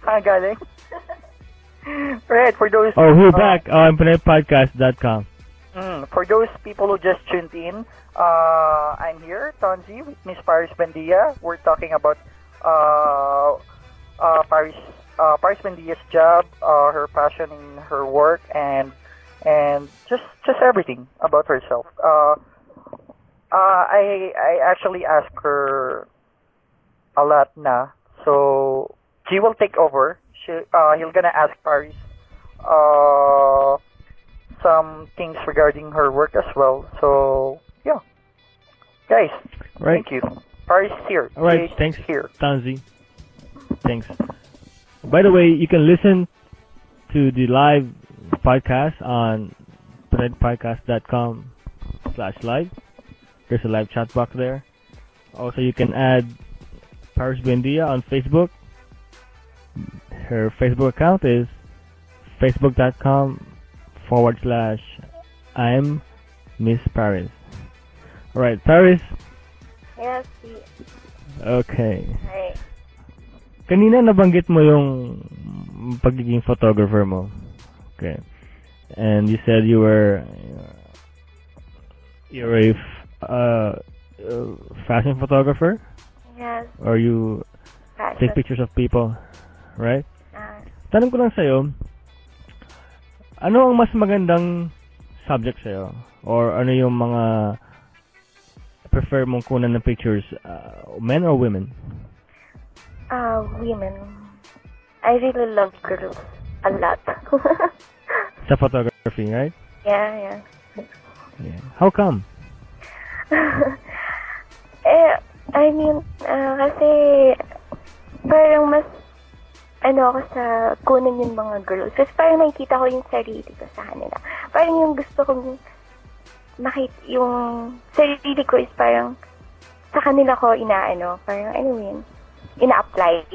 Galing. Right, for those... Oh, we're back on PinayPodcast.com. For those people who just tuned in, I'm here, Tonzi, with Miss Paris Bandia. We're talking about Paris Bandia's job, her passion in her work, and just everything about herself. I actually asked her a lot na, so she will take over. He'll gonna ask Paris some things regarding her work as well. So yeah, guys, Right. thank you. Paris is here. All right, She's thanks, here. Tanzi. Thanks. By the way, you can listen to the live podcast on PinayPodcast.com/live. There's a live chat box there. Also, you can add Paris Buendia on Facebook. Her Facebook account is facebook.com/I'm Miss Paris. Alright, Paris. Yes, Okay. hi. Kanina nabanggit mo yung pagiging photographer mo. Okay. And you said you're a fashion photographer? Yes, Or you take pictures of people, right? Tanong ko lang sa'yo, ano ang mas magandang subject sa'yo? Or ano yung mga prefer mong kunan ng pictures, men or women? Women. I really love girls a lot. Sa photography, right? Yeah. Yeah. How come? I mean, kasi parang mas ako sa kunin yung mga girls. Kasi parang nakikita ko yung sarili ko sa kanila. Parang yung gusto kong makita, yung sarili ko is parang sa kanila ko parang ina-apply.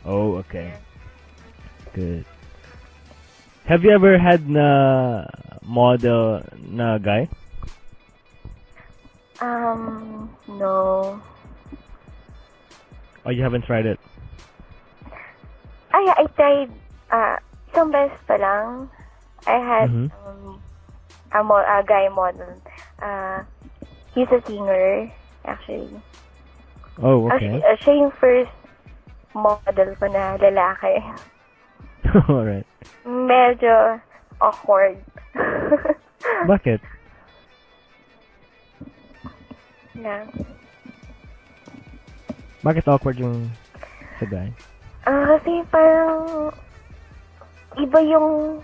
Oh, okay. Good. Have you ever had na model na guy? No. Oh, you haven't tried it? I tried, isang beses pa lang. I had, a guy model. He's a singer, actually. Oh, okay. Siya yung first model ko na lalaki. Alright. Medyo awkward. Bakit? Na. Bakit awkward yung sa guy? Kasi parang iba yung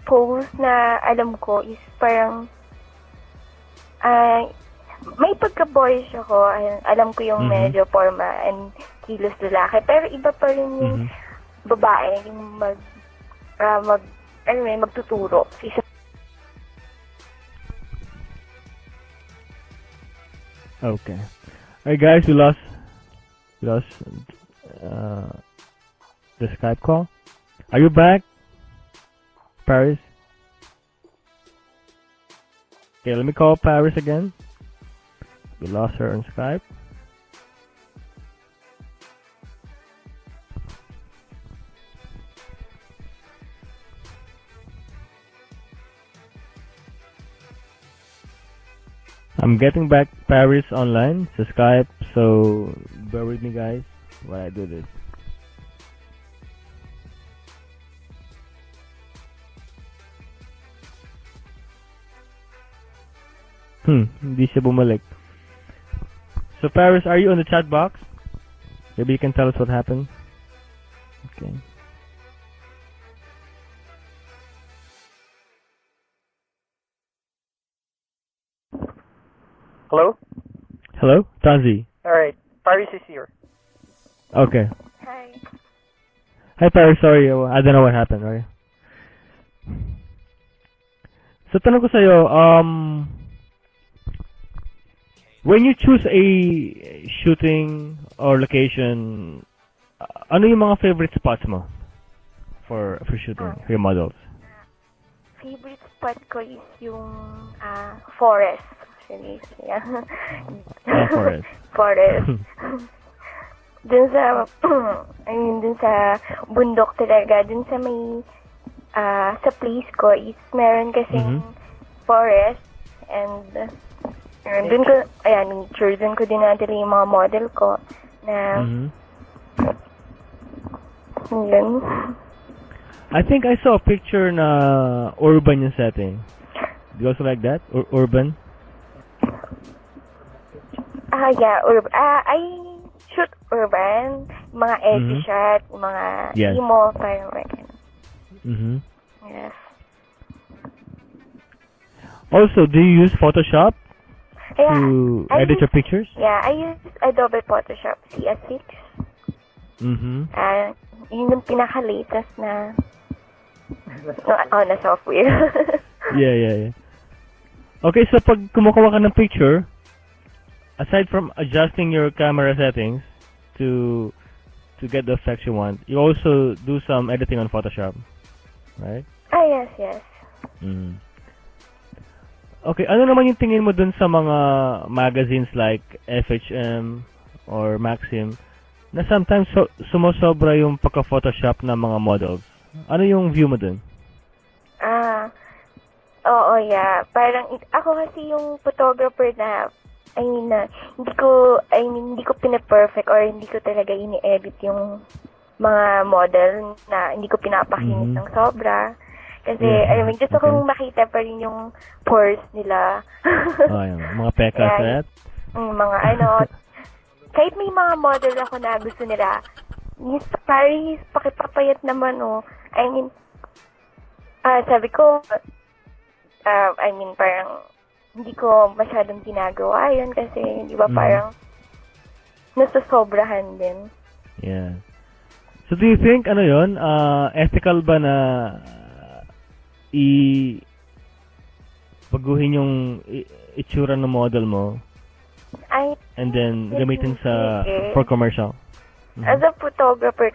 pose na alam ko is parang may pagka-boyish ako. Alam ko yung medyo forma and kilos lalaki. Pero iba pa rin yung babae yung magtuturo. Okay. Alright guys, we lost the Skype call. Are you back, Paris? Okay, let me call Paris again. We lost her on Skype. I'm getting back Paris online to Skype, so bear with me guys while I do this. Hindi siya bumalik. So Paris, are you on the chat box? Maybe you can tell us what happened. Okay. Hello? Hello? Tanzi. Alright, Paris is here. Okay. Hi. Hi Paris, sorry. I don't know what happened, right? So tanong ko sa'yo, when you choose a shooting or location, ano yung mga favorite spots mo for shooting, for your models? Favorite spot ko is yung forest. Actually, yeah. Forest. Forest. dun sa, I mean, dun sa bundok talaga, dun sa may, sa place ko is meron kasing forest and dun ko, nature, dun ko dinadala yung mga model ko na, yun. I think I saw a picture na urban yung setting. Do you also like that? Or urban? Yeah, urban. I shoot urban, mga edgy shot, mga emo, parang like, yes. Also, do you use Photoshop to edit your pictures? Yeah, I use Adobe Photoshop CS6. Yun yung pinaka-latest na na software. Yeah. Okay, so pag kumukuha ka ng picture, aside from adjusting your camera settings to get the effects you want, you also do some editing on Photoshop, right? Yes. Okay, ano naman yung tingin mo dun sa mga magazines like FHM or Maxim na sometimes sumosobra yung pagka-Photoshop ng mga models? Ano yung view mo dun? Oo, yeah. Parang ako kasi yung photographer na hindi ko pina-perfect or hindi ko talaga ini-edit yung mga model na hindi ko pinapakinis ng sobra. Kasi, gusto kong makita pa rin yung pores nila. Mga pekas, right? Mga kahit may mga model ako na gusto nila, Paris, pakipapayat naman, sabi ko, parang, hindi ko masyadong ginagawa yun kasi, di ba, parang, nasasobrahan din. Yeah. So, do you think, ethical ba na paguhin yung itsura ng model mo and then gamitin for commercial? As a photographer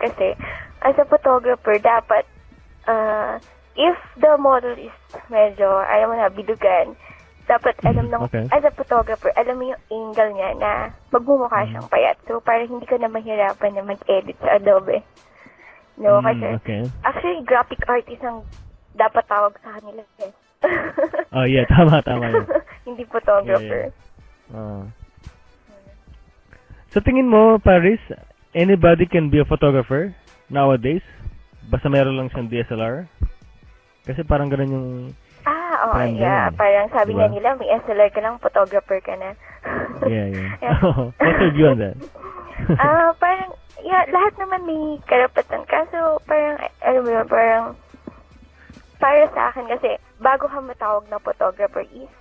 dapat if the model is medyo bilugan, dapat as a photographer, alam mo yung angle niya na magmumukha siyang payat. So, para hindi ka na mahirapan na mag-edit sa Adobe. No, kasi actually graphic artist ang dapat tawag sa kanila eh. Oh yeah, tama yun. Hindi photographer. Yeah. So tingin mo, Paris, anybody can be a photographer nowadays? Basta meron lang siyang DSLR? Kasi parang ganun yung parang sabi diba? Nila, may SLR ka lang, photographer ka na. Yeah. What's your view on that? Parang, lahat naman may karapatan. Kaso, parang, parang, para sa akin kasi, bago ka matawag na photographer is,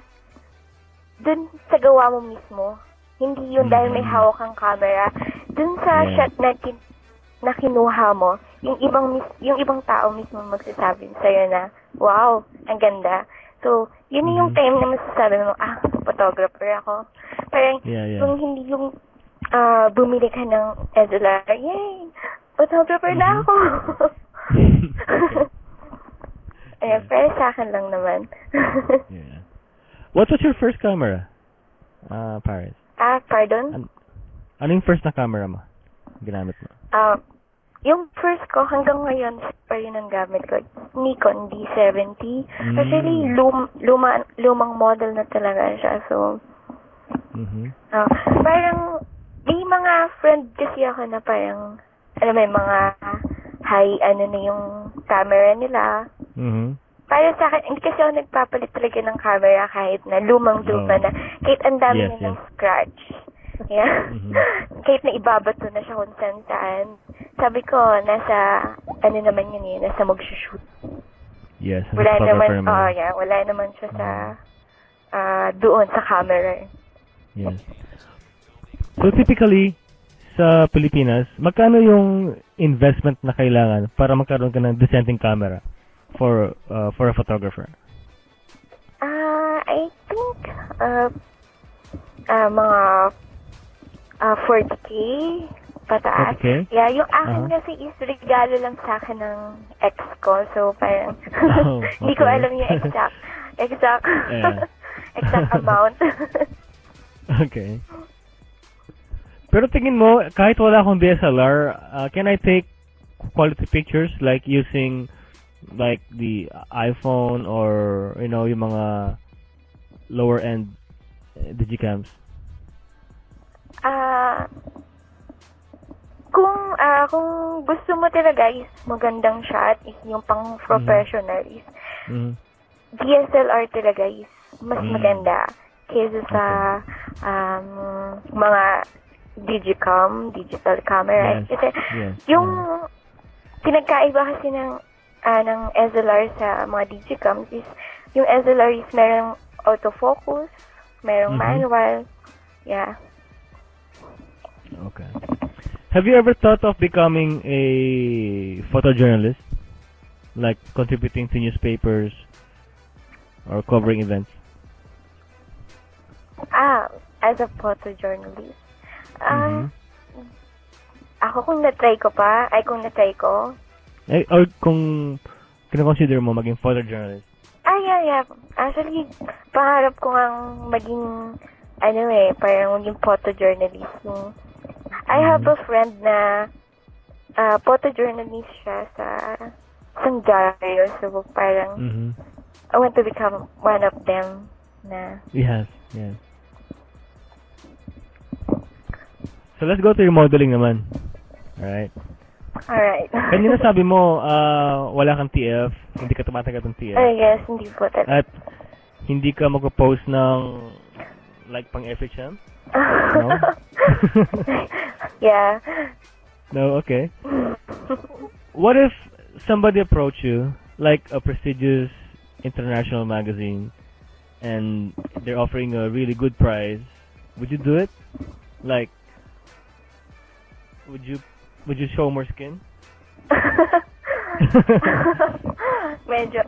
dun sa gawa mo mismo. Hindi yun dahil may hawak kang camera. Dun sa shot na kinuha mo, yung ibang tao mismo magsasabi sa'yo na, wow, ang ganda. So, yun yung time na masasabi mo, photographer ako. Parang, kung hindi yung bumili ka ng SLR, yay, photographer na ako. Pero sa akin lang naman. Yeah. What was your first camera, Paris? Pardon? Ano yung first na camera mo? Ginamit mo? Yung first ko, hanggang ngayon, pa yun ang gamit ko. Nikon D70. Actually, lumang model na talaga siya. So, parang, may mga friend kasi ako na parang, may mga high, na yung camera nila. Para sa akin, hindi kasi ako nagpapalit talaga ng camera kahit na lumang-luma na. Kahit ang dami na ng scratch. Yeah. Kahit na ibabato na siya kung saan. Sabi ko, nasa mag-shoot. Yes. Wala naman siya sa, doon sa camera. Yes. So typically, sa Pilipinas, magkano yung investment na kailangan para magkaroon ka ng dissenting camera for a photographer? I think mga 40K pataas. 40K? Yeah, yung akin kasi is regalo lang sa akin ng ex ko. So, parang hindi ko alam yung exact amount. Okay. Pero tingin mo, kahit wala akong DSLR, can I take quality pictures like using like the iPhone or yung mga lower end digicams? Kung gusto mo talaga is magandang shot, is yung pang professional, is DSLR talaga is mas maganda kaysa sa mga digital camera. Yes. Yes. Yung pinagkaiba kasi ng SLR sa mga digicams is yung SLR is merong autofocus, merong manual. Yeah. Okay. Have you ever thought of becoming a photojournalist? Like contributing to newspapers or covering events? As a photojournalist. Ako kung na-try ko. Or kung kina-consider mo maging photojournalist? Yeah. Actually, pangarap ko ngang maging, parang maging photojournalist. I have a friend na photojournalist siya sa San Diego. So, parang I want to become one of them na. Yes. So, let's go to your modeling naman. Alright. Kanina sabi mo, wala kang TF, hindi ka tumatanggap ng TF. Yes, hindi po talaga. At hindi ka mag-post ng like pang FHM? No? Yeah. No, okay. What if somebody approached you, like a prestigious international magazine, and they're offering a really good price? Would you do it? Like, would you show more skin? Medyo,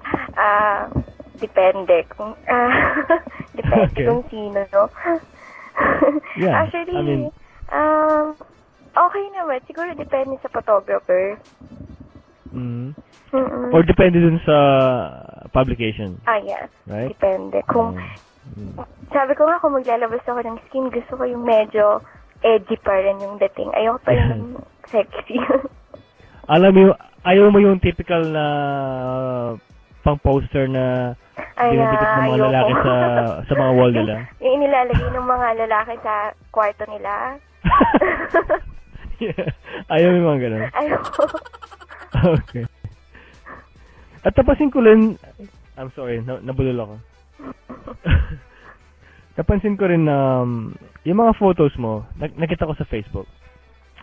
depende kung, kung sino, no? Yeah, actually, okay naman. Siguro depende sa photographer. Or depende dun sa publication. Yeah. Right? Depende. Kung, sabi ko nga, kung maglalabas ako ng skin, gusto ko yung medyo edgy pa rin yung dating. Ayoko pa yung sexy. Alam mo, ayaw mo yung typical na pang-poster na dinidikit ng mga lalaki sa mga wall nila. Yung inilalagay ng mga lalaki sa kwarto nila. Yeah. Ayaw mo yung mga ganun. Ayoko. Okay. At tapasin ko rin, I'm sorry, nabulol ako. Napansin ko rin na yung mga photos mo, nakita ko sa Facebook,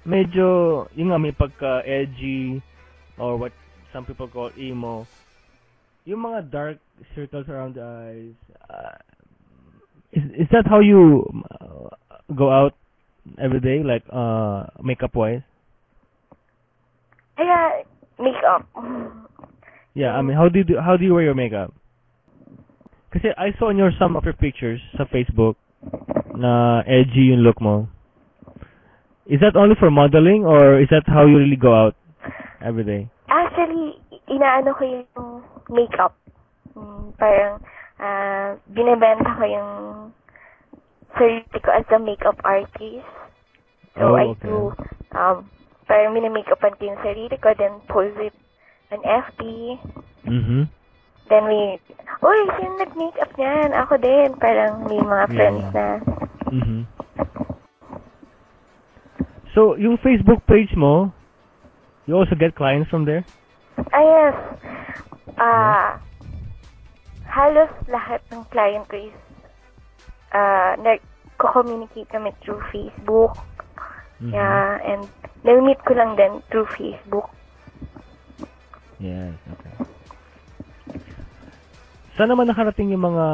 medyo, yung may pagka-edgy, or what some people call emo, yung mga dark circles around the eyes, is that how you go out every day, like makeup-wise? Yeah, makeup. Yeah, I mean, how do you wear your makeup? Kasi I saw some of your pictures sa Facebook na edgy yung look mo. Is that only for modeling or is that how you really go out every day? Actually, inaano ko yung makeup. Parang binebenta ko yung sarili ko as a makeup artist. So I do parang mini-makeupan ko yung sarili ko, then post it on FB. Then sino nag-makeup niyan? Ako din. Parang may mga friends na. So, yung Facebook page mo, you also get clients from there? Yes. Halos lahat ng client ko is nag-communicate kami through Facebook. Yeah, and na-meet ko lang din through Facebook. Yes, okay. Saan naman nakarating yung mga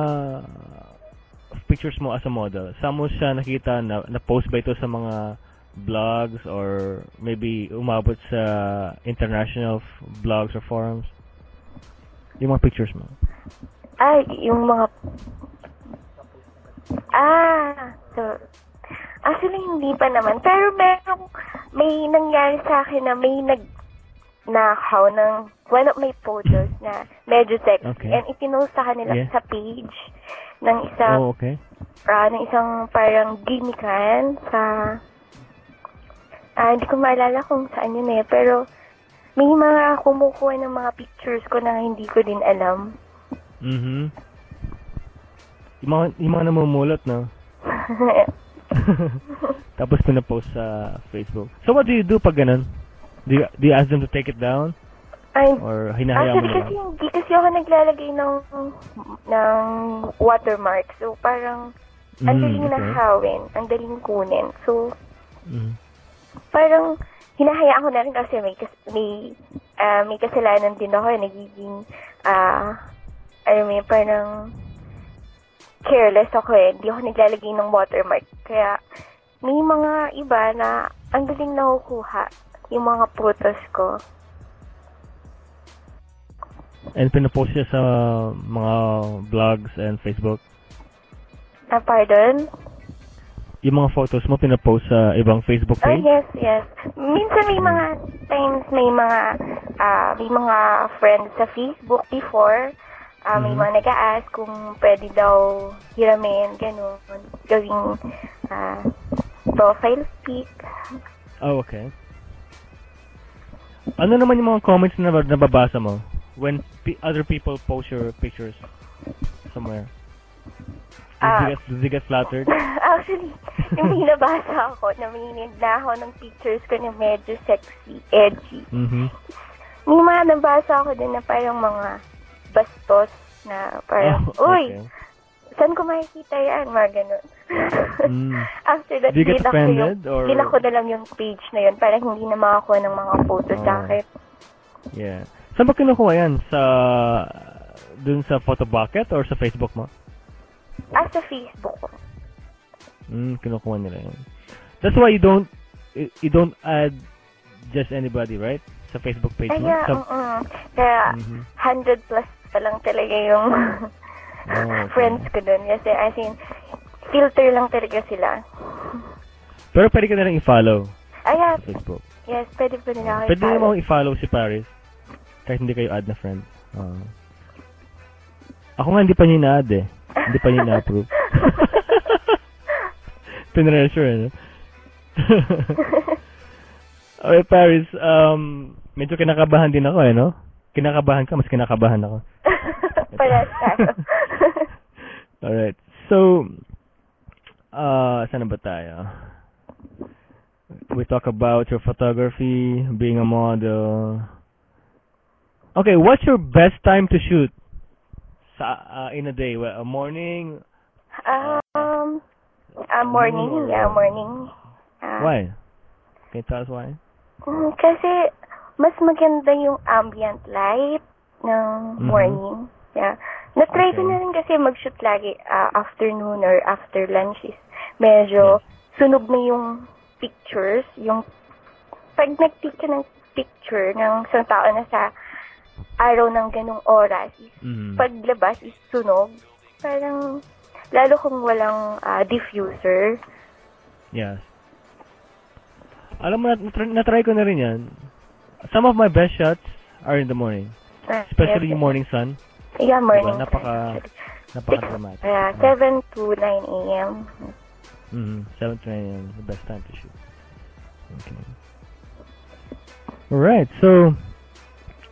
pictures mo as a model? Saan mo siya nakita na post ba ito sa mga blogs or maybe umabot sa international blogs or forums? Yung mga pictures mo. Yung mga so actually hindi pa naman, pero may nangyari sa akin na may nakaw ng one of my photos na medyo sexy, and ipinost sa kanila sa page ng isang ng isang parang gimikan sa Hindi ko maalala kung saan yun eh. Pero may mga kumukuha ng mga pictures ko na hindi ko din alam. Yung mga namumulot, no? Tapos pinapost sa Facebook. So what do you do pag ganun? Do you ask them to take it down? Or hinahayaan mo na lang? Hindi kasi ako naglalagay ng watermark. So parang ang daling nahawin, ang daling kunin. So parang hinahayaan ko na rin kasi may kasalanan din ako, nagiging parang careless ako eh. Hindi ako naglalagay ng watermark. Kaya may mga iba na ang daling nakukuha yung mga photos ko. And pinapost siya sa mga blogs and Facebook? Pardon? Yung mga photos mo pinapost sa ibang Facebook page? Yes. Minsan may mga times may mga friends sa Facebook before. May mga nag-a-ask kung pwede daw hiramin, gano'n, gawing profile pic. Oh, okay. Ano naman yung mga comments na nababasa mo when other people post your pictures somewhere? Did they get flattered? Actually, yung binabasa ako, namimig na ako ng pictures ko na medyo sexy, edgy. May mga nabasa ako din na parang mga bastos na parang, okay. Uy, saan ko makikita yan? Mga ganun. After that, do you get offended? Dinak ko na lang yung page na yun para hindi na makakuha ng mga photos sa akin. Yeah. Saan ba kinukuha yan? Dun sa photo bucket or sa Facebook mo? Sa Facebook ko. Kinukuha nila yun. That's why you don't add just anybody, right? Sa Facebook page mo? Kaya 100 plus pa lang talaga yung friends ko dun. Kasi as in, filter lang talaga sila. Pero pwede ka na lang i-follow sa Facebook. Yes, pwede po nila ako i-follow. Pwede mo i-follow si Paris kahit hindi kayo add na friend. Ako nga hindi pa niya na-add eh. Hindi pa niya na-approve. Pinressure, no? Okay, Paris, medyo kinakabahan din ako eh, no? Kinakabahan ka, mas kinakabahan ako. Parehas tayo. Alright. So, saan na ba tayo? We talk about your photography, being a model. Okay, what's your best time to shoot in a day? Well, a morning? Morning. Why? Can you tell us why? Kasi mas maganda yung ambient light ng morning. Yeah. Na-try ko na rin kasi mag-shoot lagi afternoon or after lunch is medyo sunog na yung pictures. Yung pag nag-take ka ng picture ng isang tao na sa araw ng ganong oras is paglabas is sunog. Parang lalo kung walang diffuser. Yes. Alam mo, na-try ko na rin yan. Some of my best shots are in the morning. Especially yung morning sun. Yeah, morning diba? Napaka-dramatic. 7 to 9 a.m. 7 to 9 a.m. the best time to shoot. Okay. Alright, so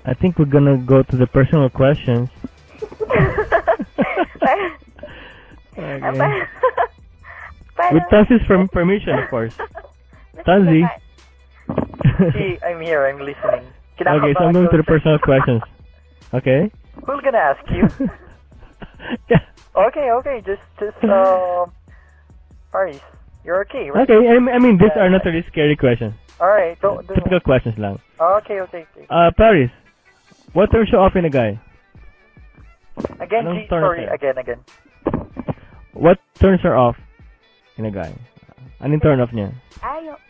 I think we're gonna go to the personal questions. Okay. With Tanzi's permission, of course. Tanzi. See, I'm here. I'm listening. Okay, so I'm going to the personal questions. Okay. Who's gonna ask you? Okay. Just Paris, you're okay, right? Okay, I mean, these are not really scary questions. Alright, typical questions lang. Okay. Paris, what turns you off in a guy? Again. What turns her off in a guy? Anong turn off niya?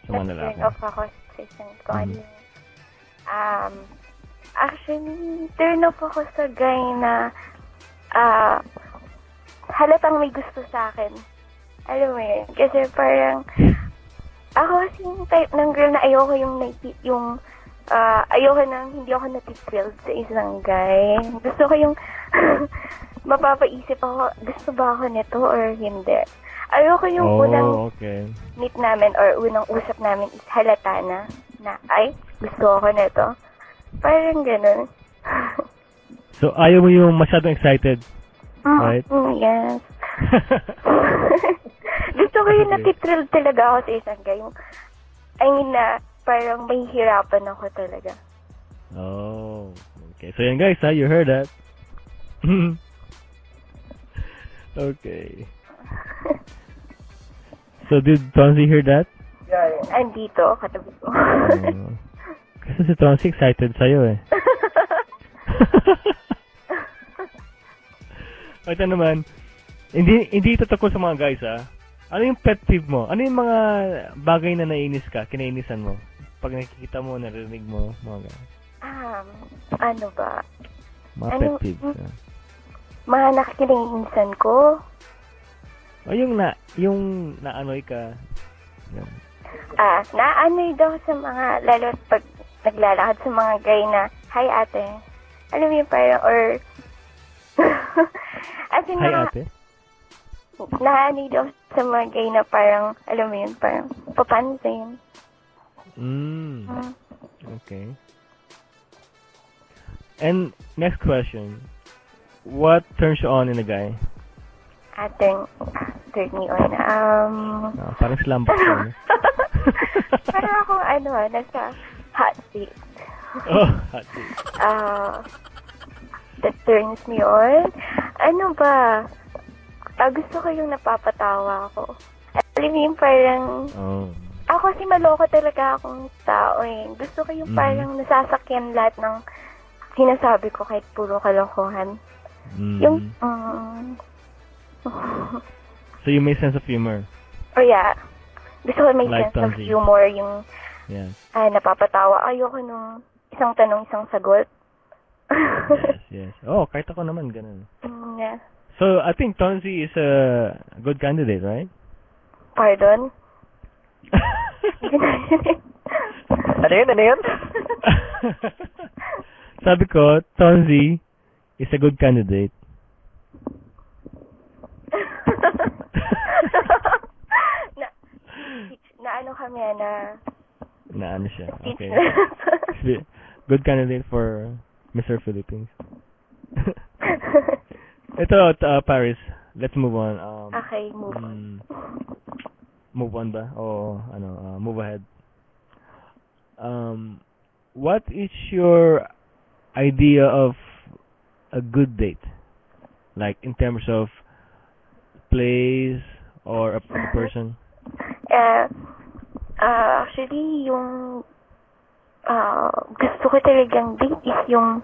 Yung turn off ako sa isang guy. Actually, turn off ako sa guy na halatang may gusto sa akin. Alam mo yun? Kasi parang ako kasi yung type ng girl na ayoko ayoko nang hindi ako natithrilled sa isang guy. Gusto ko yung mapapaisip ako, gusto ba ako nito or hindi? Ayoko yung unang okay. meet namin or unang usap namin is halata na ay, gusto ako nito. Parang ganun. So, ayaw mo yung masyadong excited, right? Yes. Gusto ko yung natitrill talaga ako sa isang guy. I mean na parang may hirapan ako talaga. Oh, okay. So yan guys, you heard that. Okay. So did Tonzi hear that? Yeah. Andito, katabi ko. Kasi si Tonzi excited sa'yo eh. Ito naman, hindi ito tungkol sa mga guys Ano yung pet peeve mo? Ano yung mga bagay na nainis ka, kinainisan mo? Pag nakikita mo, narinig mo, mga guys. Ano ba? Mga pet peeves. Mga nakikinainisan ko. O yung naanoy ka. Yan. Naanoy daw sa mga, lalo pag naglalakad sa mga guy na, hi ate. Alam mo yung parang, or, as in, hi ate? Naanoy daw sa mga gay na parang, alam mo yun, parang papansin. Okay. And next question. What turns you on in a guy? Turn me on. Parang slumbox ka. Parang ako, nasa hot seat. Oh, hot seat. That turns me on. Ano ba? Gusto ko yung napapatawa ako. Alam mo yung parang... Ako kasi maloko talaga akong tao eh. Gusto ko yung parang nasasakyan lahat ng sinasabi ko kahit puro kalokohan. Yung... So you may sense of humor? Oh yeah. Gusto ko may like sense of Tonzi. humor yung... Yes. Napapatawa. Ayoko nung isang tanong, isang sagot. Yes. Oh, kahit ako naman ganun. Yeah. So, I think Tonzi is a good candidate, right? Pardon? Ano yun? Sabi ko, Tonzi is a good candidate. na ano kami na ano siya. Okay. Good candidate for Mr. Philippines. Ito, Paris. Let's move on. Okay, move on. Move on ba? O move ahead. What is your idea of a good date? Like in terms of place or a person? Actually, yung gusto ko talagang date is yung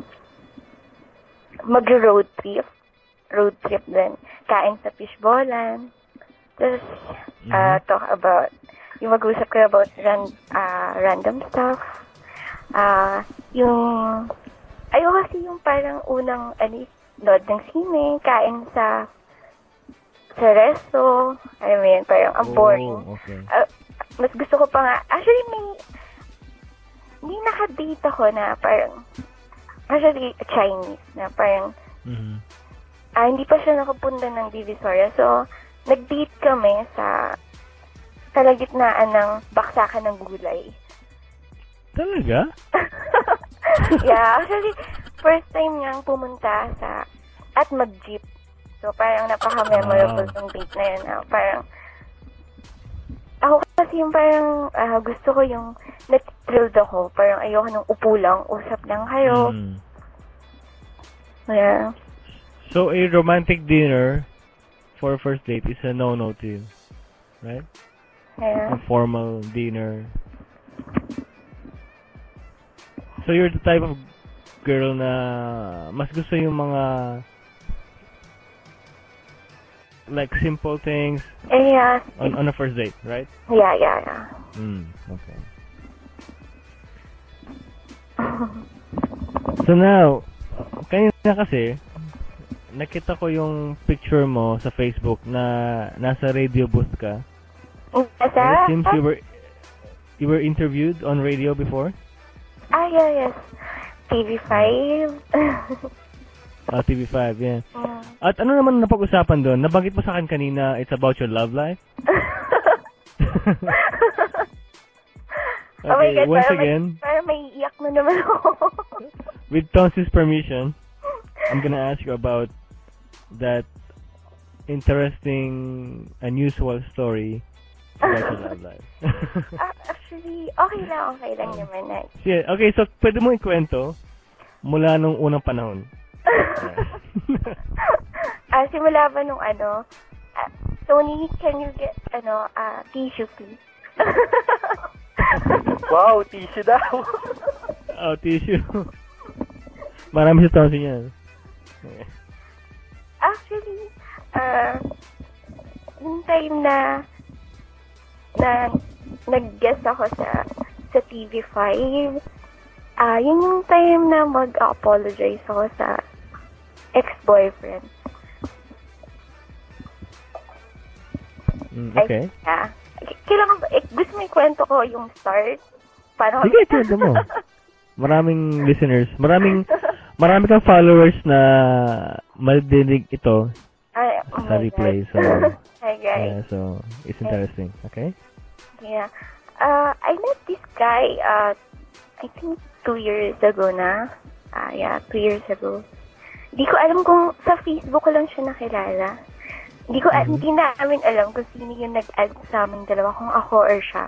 mag-road trip. Road trip din. Kain sa fishballan. Just talk about, yung mag-usap kayo about random stuff. Ayaw kasi yung parang unang, load ng sine, kain sa resto. Alam mo yun, parang ang boring. Okay. Mas gusto ko pa nga, actually may nakadate ako na parang, actually Chinese, na parang, hindi pa siya nakapunta ng Divisoria. So, nag-date kami sa kalagitnaan ng baksakan ng gulay. Talaga? Yeah, actually, first time niyang pumunta at mag-jeep. So, parang napaka-memorable yung date na yun. Parang, ako kasi yung parang gusto ko yung nat-thrilled ako. Parang ayoko nung upo lang, usap lang kayo. Yeah. So, a romantic dinner for a first date is a no-no to you, right? Yeah. A formal dinner. So, you're the type of girl na mas gusto yung mga like simple things on a first date, right? Yeah. Okay. So now, kanina kasi, nakita ko yung picture mo sa Facebook na nasa radio booth ka. Yes, It seems you were interviewed on radio before? Yes. TV5. TV5, yeah. At ano naman napag-usapan doon? Nabanggit mo sa akin kanina, it's about your love life? Okay, oh my God, once again, parang may iyak na naman ako. with Tonsi's permission, I'm gonna ask you about that interesting, unusual story about your love life. Actually, okay lang naman. Yeah, okay, so pwede mo ikwento mula nung unang panahon. Simula ba nung Tony, can you get, tissue please? Wow, tissue daw. Oh, tissue. Marami si Tonsi niyan. Actually, yung time na nag-guest ako sa TV5, yun yung time na mag-apologize ako sa ex-boyfriend. Okay. Kailangan ba, gusto mo ikwento ko yung start? Sige, kwento mo. Maraming listeners, marami kang followers na madidinig ito sa replay. So, hi guys. Yeah, so it's interesting. Okay? Yeah. I met this guy, I think 2 years ago na. 2 years ago. Di ko alam kung sa Facebook ko lang siya nakilala. Hindi namin alam kung sino yung nag-add sa amin dalawa, kung ako or siya.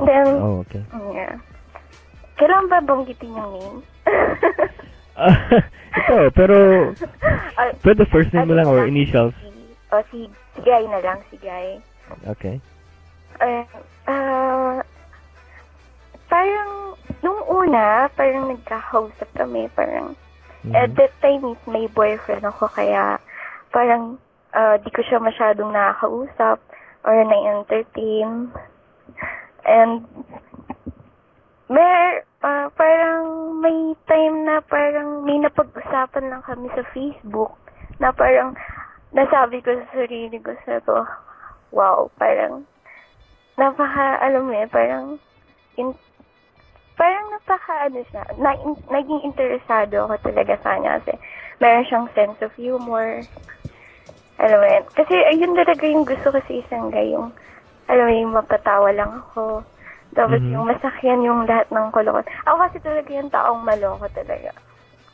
Then, okay. Yeah. Kailangan ba banggitin yung name? Ito, pero pwede first name mo lang or initials? Si Guy na lang, si Guy. Okay. Parang, nung una, parang nagkakausap kami, parang, at that time, may boyfriend ako, kaya, parang, di ko siya masyadong nakakausap, or na-entertain. And, parang may time na parang may napag-usapan lang kami sa Facebook na parang nasabi ko sa sarili ko, wow, parang alam mo parang siya, naging interesado ako talaga sa kanya kasi meron siyang sense of humor. Alam mo kasi ayun talaga yung gusto ko sa isang guy, yung alam mo yung mapatawa lang ako. Tapos yung masakyan yung lahat ng kolokon. Ako kasi talaga yung taong maloko talaga.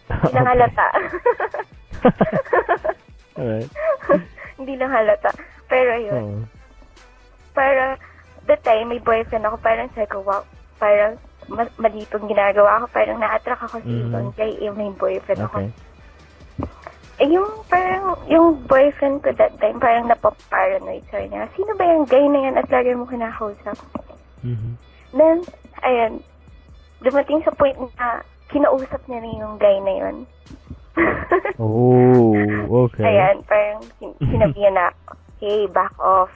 Hindi lang halata. Alright. Hindi lang halata. Pero yun. Para that time, may boyfriend ako. Parang sabi ko, wow, parang mali itong ginagawa ko. Parang na-attract ako sa ibang guy. May boyfriend ako. Yung parang, yung boyfriend ko that time, parang napaparanoid sa niya. Sino ba yung guy na yan at lagi mo kinakausap? Then, ayan, dumating sa point na kinausap niya rin yung guy na yun. Okay. Ayan, parang sinabihan na, hey, back off.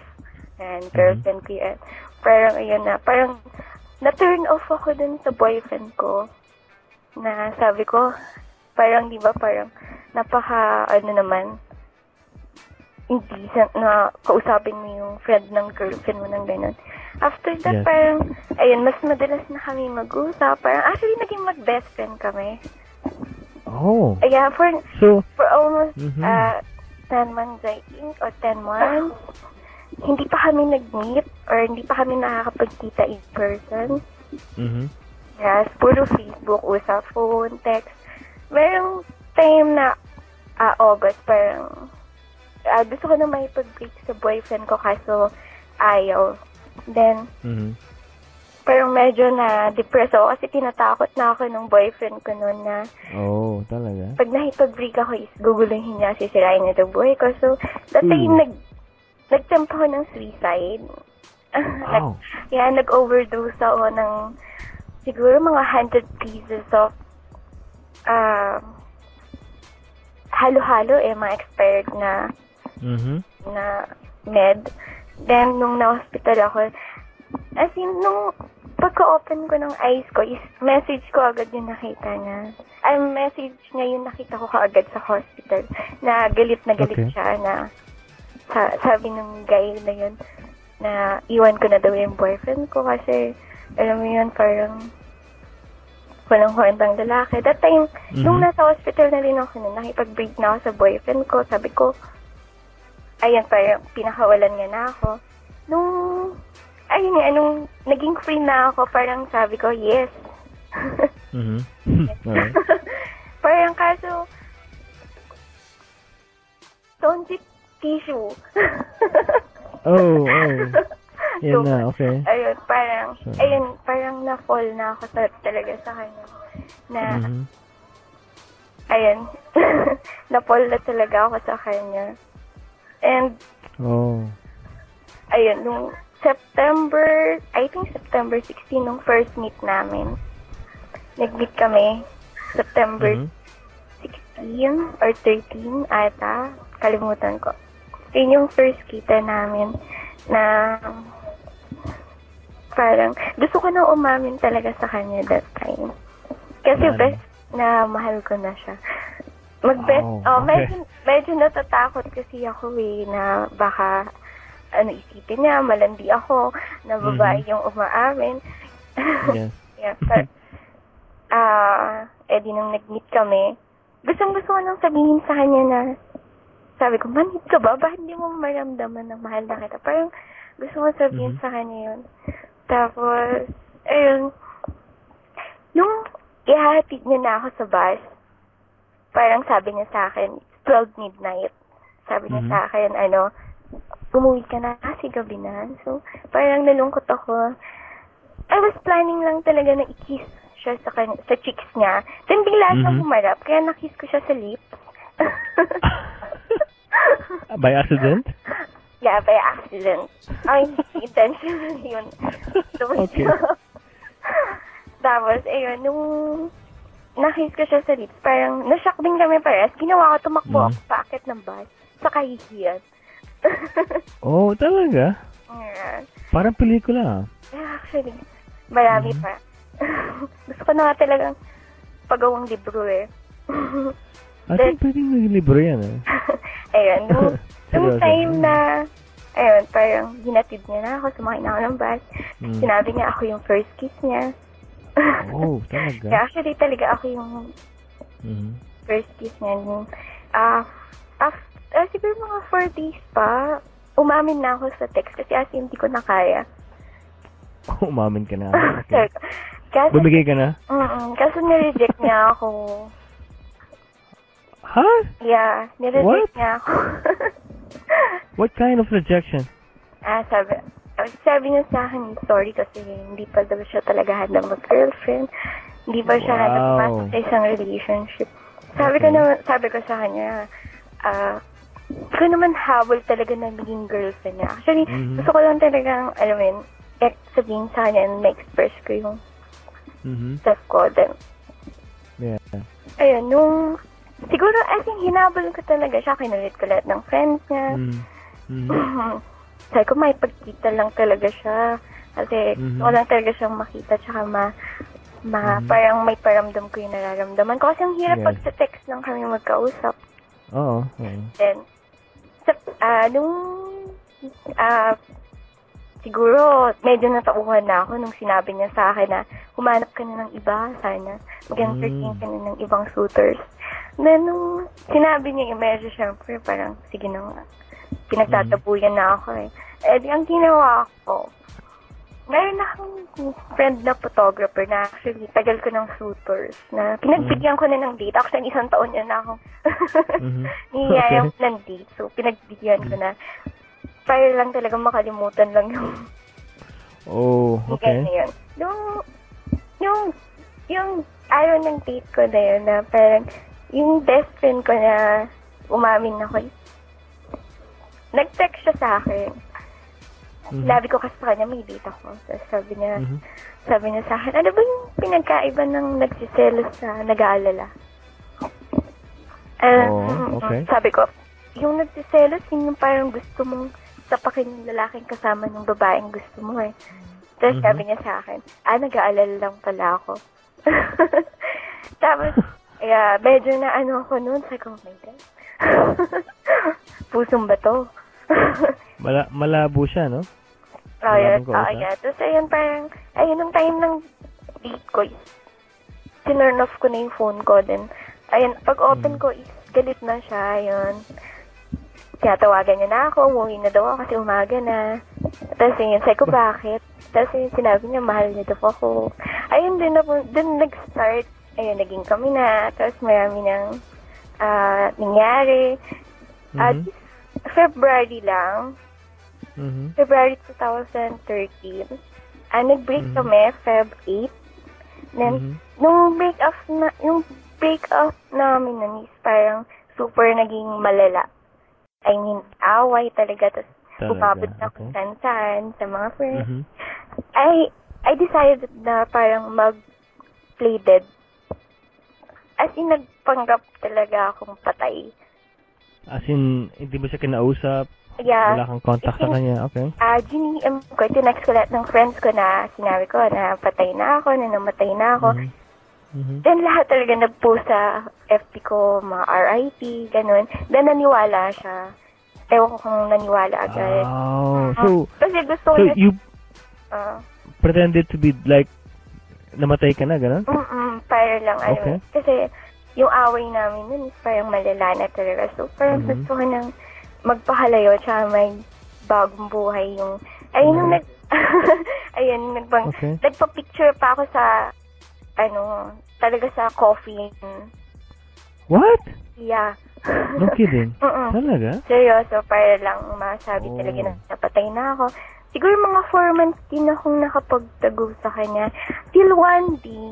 And girlfriend ko yan. Parang, ayan na, parang na-turn off ako dun sa boyfriend ko. Na sabi ko, parang, di ba, parang naman, indecent na kausapin mo yung friend ng girlfriend mo ng ganun. After that, parang, ayun, mas madalas na kami mag-usap. Parang, actually, naging mag-best friend kami. Yeah, for almost 10 months, I think, or 10 months, hindi pa kami nag-meet or hindi pa kami nakakapagkita in person. Yes, puro Facebook, usap, phone, text. Merong time na August, parang gusto ko na may pag-break sa boyfriend ko kaso ayaw. Then, parang medyo na-depress ako kasi tinatakot na ako ng boyfriend ko noon na talaga? Pag nakipag-break ako is guguluhin niya, sisirain niya the boy ko. So, that time nag-tempt ako ng suicide. Wow. Nag-overdose ako ng siguro mga 100 pieces of halo-halo mga expired na med. Then, nung na-hospital ako, as in, nung pagka-open ko ng eyes ko, is message ko agad yung nakita niya. Message niya yung nakita ko kaagad sa hospital, na galit siya, na sabi ng guy na yun, na iwan ko na daw yung boyfriend ko kasi, alam mo yun, parang, walang kwentang lalaki. That time, nung nasa hospital na rin ako nun, nakipag-break na ako sa boyfriend ko. Sabi ko, ayan, parang pinakawalan niya na ako. Nung naging free na ako, parang sabi ko, yes. Alright. Parang kaso, don't tissue. Oh. Yan na, okay. Ayun, parang na-fall na ako talaga sa kanya. Ayun, na-fall na talaga ako sa kanya. And, ayun, nung September 16, nung first meet namin, nag-meet kami, September 16 or 13 ata, kalimutan ko. Yun yung first kita namin na parang gusto ko na umamin talaga sa kanya that time. Kasi best na mahal ko na siya. Medyo natatakot kasi ako na baka isipin niya, malandi ako, na babae yung umaamin. Yes. Yeah, but, di nung nag-meet kami, gustong-gusto ko nang sabihin sa kanya na, sabi ko, manhid ka ba? Bakit hindi mo maramdaman na mahal na kita? Parang gusto ko sabihin sa kanya yun. Tapos, ayun, nung ihahatid niya na ako sa bus, parang sabi niya sa akin, 12 midnight. Sabi niya sa akin, umuwi ka na kasi gabi na. So, parang nalungkot ako. I was planning lang talaga na i-kiss siya sa cheeks niya. Then bigla siyang humarap, kaya na-kiss ko siya sa lips. By accident? Yeah, by accident. Ay, intentional yun. Okay. Tapos, ayun, nung na-kiss ko siya sa lips, parang na-shock din kami parehas. Ginawa ko, tumakbo ako paakit ng bus sa kahihiyan. Oh, talaga? Yeah. Parang pelikula. Yeah, actually, marami pa. Gusto ko na nga talagang pagawang libro I think pwedeng naglibro yan Ayun, nung time na, ayun, parang hinatid niya na ako, sumakay na ako ng bus. Sinabi niya ako yung first kiss niya. Oh, talaga? Yeah, actually, talaga ako yung first kiss niya. Siguro mga 4 days pa, umamin na ako sa text kasi as hindi ko na kaya. Umamin ka na? Okay. Bumigay ka na? Kasi nireject niya ako. Huh? Yeah, nireject niya ako. What kind of rejection? Sabi niya sa akin, sorry kasi hindi pa daw siya talaga handa mag-girlfriend. Hindi pa siya handa pumasok sa isang relationship. Sabi ko sa kanya, ko naman habol talaga na maging girlfriend niya. Actually, gusto ko lang talagang, sabihin sa kanya and ma-express ko yung self ko. Then, ayun, siguro, hinabol ko talaga siya. Kinulit ko lahat ng friends niya. Sabi ko, may pagkita lang talaga siya. Kasi, gusto ko lang talaga siyang makita. Tsaka parang may paramdam ko yung nararamdaman ko. Kasi ang hirap pag sa text lang kami magkausap. Oo. Then, siguro, medyo natauhan na ako nung sinabi niya sa akin na humanap ka na ng iba, sana. Mag-entertain ka na ng ibang suitors. Then, nung sinabi niya, medyo syempre, parang, sige na nga, pinagtatabuyan na ako di, ang ginawa ko, meron akong friend na photographer na actually, tagal ko ng suitors, na pinagbigyan ko na ng date. Actually, 1 taon na ako. Niyayang ng date. So, pinagbigyan ko na. Para lang talagang makalimutan lang yung okay. Na yun. Yung araw ng date ko na yun, na parang yung best friend ko na umamin ako, nag-text siya sa akin. Sinabi ko kasi sa kanya, may date ako. Tapos sabi niya sa akin, ano ba yung pinagkaiba ng nagsiselos sa nag-aalala? Okay. Sabi ko, yung nagsiselos, yun yung parang gusto mong tapakin yung lalaking kasama ng babaeng gusto mo Tapos sabi niya sa akin, nag-aalala lang pala ako. Tapos, medyo na ako noon. Sabi ko, oh my God. Pusong ba to? Malabo siya, no? Yeah. Tapos ayun, parang, ayun, ang time ng date ko, tinurn off ko na yung phone ko. Then, ayun, pag open ko, is galit na siya, ayun. Tinatawagan niya na ako, umuwi na daw ako kasi umaga na. Tapos yun, sabi ko, bakit? Tapos yun, sinabi niya, mahal niya daw ako. Ayun, dun nag-start. Ayun, naging kami na. Tapos marami nang nangyari. February lang. February 2013. Nag-break kami, Feb 8. Then, yung break off namin nun is parang super naging malala. I mean, away talaga. Tapos, upabot na kung saan sa mga friends. I decided na parang mag-play dead. As in, nagpanggap talaga akong patay. As in, hindi mo siya kinausap? Yeah. Wala kang contact sa kanya? Okay. GNM ko, tinext ko lahat ng friends ko na sinabi ko na patay na ako, na namatay na ako. Then lahat talaga nag-post sa FB ko, mga RIP, ganun. Then naniwala siya. Ewan ko kung naniwala agad. Oh, so kasi gusto ko you pretended to be like, namatay ka na, ganun? Para lang, Okay. Kasi yung away namin nun is parang malala na talaga. So parang gusto ko nang magpahalayo, tsaka may bagong buhay yung, ayun, nagpa-picture pa ako sa, talaga sa coffee. What? Yeah. No kidding? Talaga? Seryoso, para lang masabi talaga na napatay na ako. Siguro mga 4 months din akong nakapagtago sa kanya. Till one day,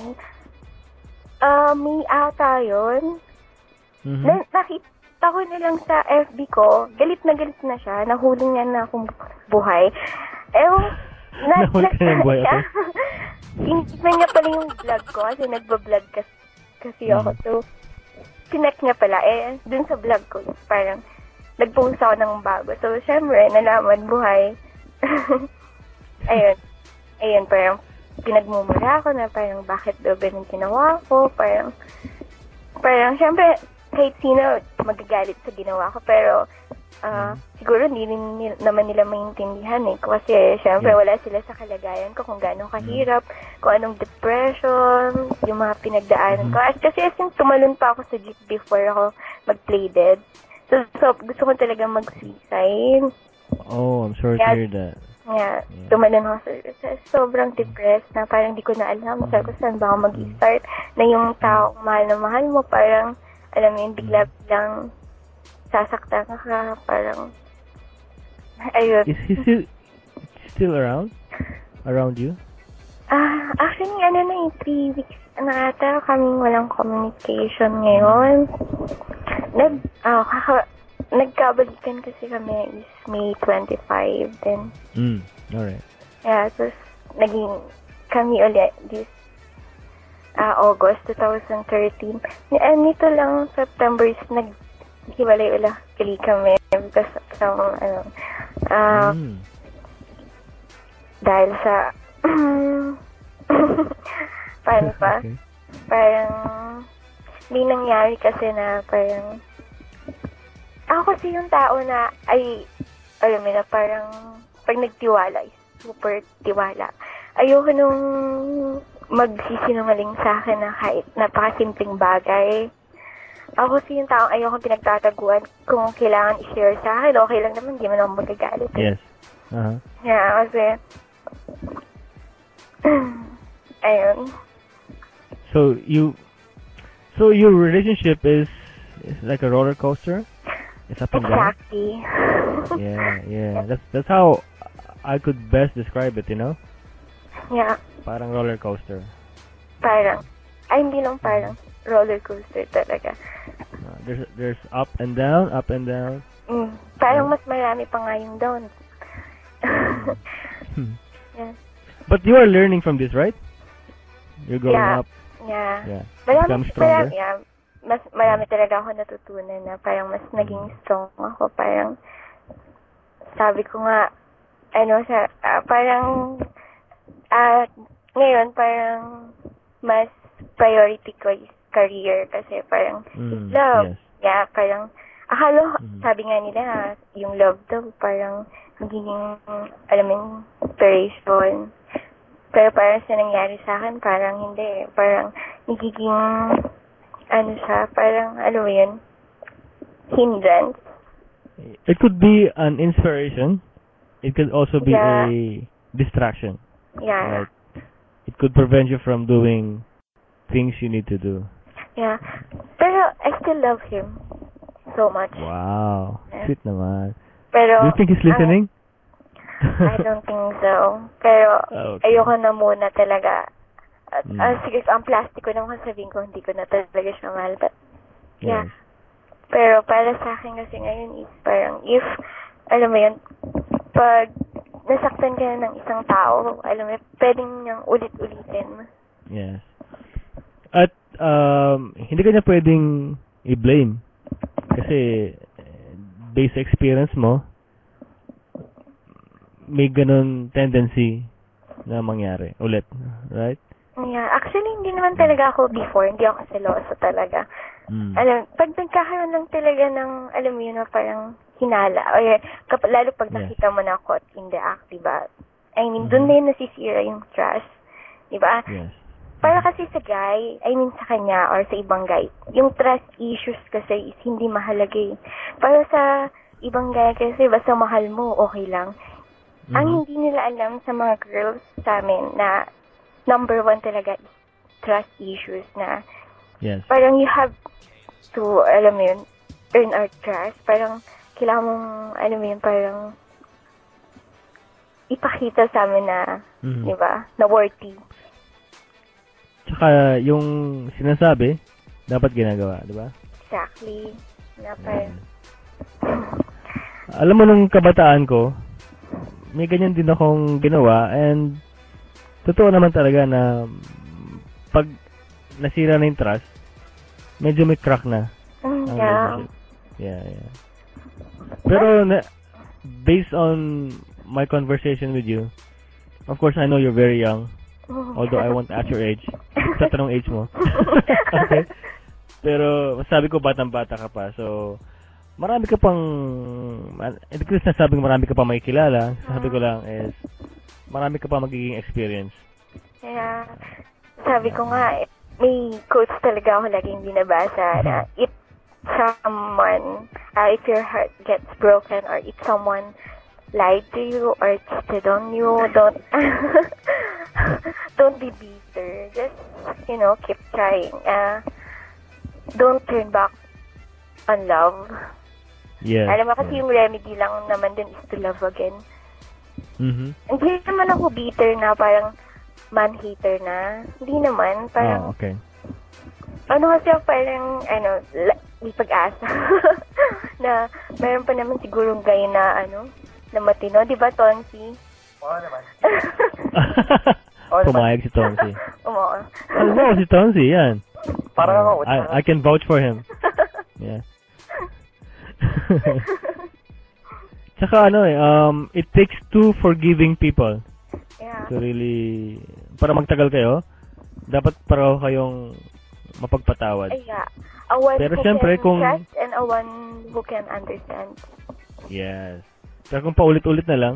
may ata yun. Nakita ko na lang sa FB ko, galit na siya, nahuli niya na akong buhay. Nahuli ka ng buhay, okay? Tingnan niya pala yung vlog ko kasi nagbablog kasi ako. So, sinek niya pala. Dun sa vlog ko, parang nag-post ako ng bago. So, syempre, nalaman buhay. Ayun, parang pinagmumura ako na parang bakit daw ganun ginawa ko. Parang, syempre, kahit sino magagalit sa ginawa ko. Pero, siguro hindi naman nila maintindihan kasi syempre wala sila sa kalagayan ko kung gaano kahirap, kung anong depression, yung mga pinagdaanan ko. Kasi tumalon pa ako sa jeep before ako mag-play dead. So gusto ko talaga mag-suicide. Oh, I'm sorry to hear that. Yeah, tumalon ako sa sobrang depressed na parang di ko na alam sa saan ba ako mag-start na yung taong mahal na mahal mo parang alam mo yun, bigla-biglang sasaktan ka, parang, ayun. Is he still around? Around you? Actually, 3 weeks na ata kaming walang communication ngayon. Nagkabalikan kasi kami is May 25, then. Alright. Yeah, so, naging kami ulit this August 2013. Nito lang, September is naghiwalay ulit kami because of dahil sa paano pa? Okay. Parang may nangyari kasi na parang ako kasi yung tao na alam mo na parang pag nagtiwala is super tiwala. Ayoko nung magsisinungaling sa akin na kahit napakasimpleng bagay. Ako kasi yung taong ayoko pinagtataguan. Kung kailangan i-share sa akin, okay lang naman, di man ako magagalit. Yes. Yeah, kasi ayun. So your relationship is like a roller coaster? It's up and down? Exactly. Yeah. That's how I could best describe it, Yeah. Parang roller coaster. Hindi lang parang roller coaster talaga. There's up and down. Parang mas marami pa nga yung down. Yeah. But you are learning from this, right? You're going up. Yeah. Become stronger. Mas marami talaga ako natutunan na parang mas naging strong ako. Parang sabi ko nga, parang ngayon parang mas priority ko is career kasi parang love. Yes. Yeah, parang akala sabi nga nila yung love daw parang magiging alam mo inspiration. Pero parang sa nangyari sa akin, parang hindi. Parang nagiging, siya, parang, mo yun, hindrance. It could be an inspiration. It could also be a distraction. Yeah. Right? It could prevent you from doing things you need to do. Yeah. Pero I still love him so much. Wow. Yeah. Sweet naman. Pero, do you think he's listening? I don't think so. Pero, okay. ayoko na muna talaga. Sige, ang plastic ko naman sabihin ko, hindi ko na talaga siya mahal. But, yeah. Yes. Pero, para sa akin kasi ngayon is parang, if, alam mo yun, pag nasaktan ka na ng isang tao, alam mo yun, pwedeng niyang ulit-ulitin. Yes. At, hindi ka niya pwedeng i-blame. Kasi, based sa experience mo, may ganun tendency na mangyari ulit, right? Yeah, actually hindi naman talaga ako before, hindi ako seloso talaga. Alam, pag nagkakaroon lang talaga ng, alam mo yun, na parang hinala, o lalo pag nakita mo na caught in the act, diba? I mean, dun na yun nasisira yung trust, diba? Yes. Para kasi sa guy, I mean sa kanya or sa ibang guy, yung trust issues kasi is hindi mahalaga eh. Para sa ibang guy kasi basta mahal mo, okay lang. Ang hindi nila alam sa mga girls sa amin na number 1 talaga is trust issues na parang you have to, alam mo yun, earn our trust. Parang kailangan mong, alam mo yun, parang ipakita sa amin na, di ba, na worthy. Tsaka yung sinasabi, dapat ginagawa, di ba? Exactly. Na parang, alam mo nung kabataan ko, may ganyan din akong ginawa and totoo naman talaga na pag nasira na yung trust, medyo may crack na. Yeah. Pero based on my conversation with you, of course I know you're very young, although I won't ask your age. Tatanong age mo. Okay. Pero sabi ko batang-bata ka pa, so marami ka pang, hindi ko sinasabing marami ka pang makikilala. Sabi ko lang is, marami ka pang magiging experience. Kaya, sabi ko nga, may quotes talaga ako laging binabasa na if someone, if your heart gets broken or if someone lied to you or cheated on you, don't be bitter. Just, keep trying. Don't turn back on love. Yeah. Alam mo kasi yung remedy lang naman din is to love again. Hindi naman ako bitter na parang man-hater na. Hindi naman. Parang, okay. Ano kasi ako parang, may pag-asa. Na, mayroon pa naman sigurong guy na, na matino. Diba, Tonsi? Oo naman. Pumayag si Tonsi. Oo. Alam mo, si Tonsi, yan. Parang ako. I can vouch for him. Yeah. Tsaka it takes two forgiving people to really, para magtagal kayo, dapat pareho kayong mapagpatawad. Yeah. A one pero who syempre, can trust and a one who can understand. Yes. Pero kung paulit-ulit na lang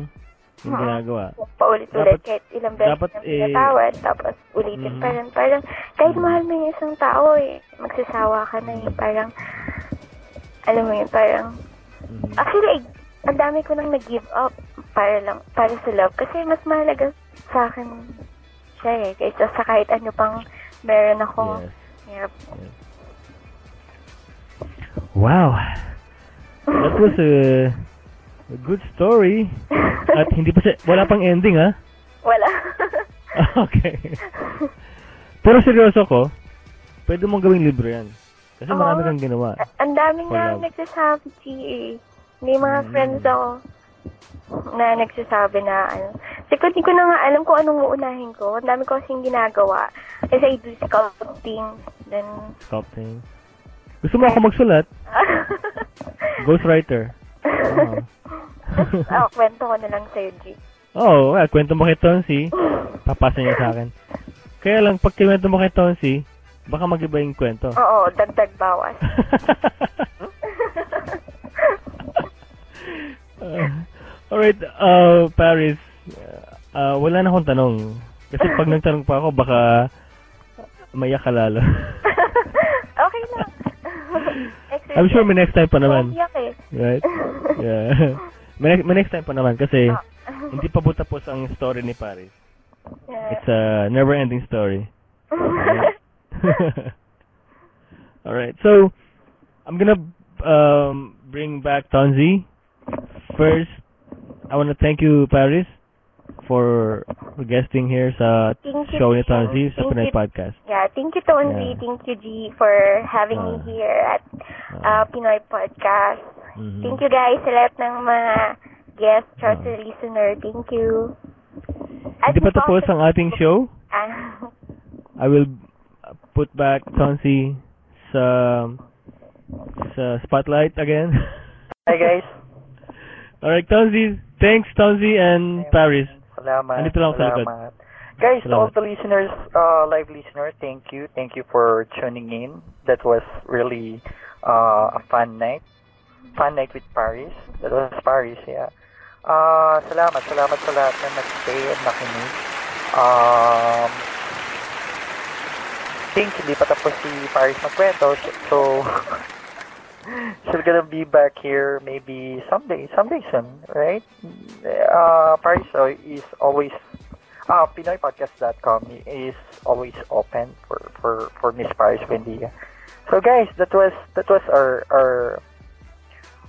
yung ginagawa. Paulit-ulit kahit ilang beses dapat, na pinatawad, tapos ulitin pa rin. Parang kahit mahal mo yung isang tao magsasawa ka na parang alam mo yun, parang actually, ang dami ko nang nag-give up para sa love. Kasi mas mahalaga sa akin siya kaysa sa kahit ano pang meron ako. Yes. Yep. Yes. Wow. That was a good story. At wala pang ending, ha? Wala. Okay. Pero seryoso ko, pwede mong gawing libro yan. Kasi marami kang ginawa. Ang dami nga nagsasabi, May mga friends ako na nagsasabi na Hindi ko na nga alam kung anong uunahin ko. Ang dami ko kasing ginagawa. Kasi I do sculpting. Then... Sculpting. Gusto mo ako magsulat? Ghostwriter. Kwento ko na lang sa'yo, G. Kwento mo kay Tonsi. Papasa niya sa akin. Kaya lang, pag kwento mo kay Tonsi, baka mag-iba yung kwento. Oo, dagdag bawas. Alright, Paris, wala na akong tanong. Kasi pag nagtanong pa ako, baka maiyak ka lalo. Okay lang. I'm sure may next time pa naman. Iyak eh. Right? Yeah. may next time pa naman kasi hindi pa po tapos ang story ni Paris. Yeah. It's a never-ending story. Alright, so I'm gonna bring back Tonzi. First, I want to thank you, Paris, for guesting here sa show ni Tonzi sa Pinoy Podcast. Yeah, thank you, Tonzi. Yeah. Thank you, G, for having me here at Pinoy Podcast. Mm-hmm. Thank you, guys, sa lahat ng mga guests, trusted listener. Thank you. Hindi pa tapos ang ating show. I will put back Tonzi sa spotlight again. Hi, guys. Alright, Tonzi. Thanks, Tonzi and Paris. Salamat. Andito lang sa likod. Guys, to all Salamat. the listeners, live listeners, thank you. Thank you for tuning in. That was really a fun night. Fun night with Paris. That was Paris, yeah. Salamat sa lahat na nag-stay at nakinig. Think hindi pa tapos si Paris magkwento, so she's gonna be back here maybe someday soon, right? Paris is always PinoyPodcast.com is always open for Miss Paris Buendia. So guys, that was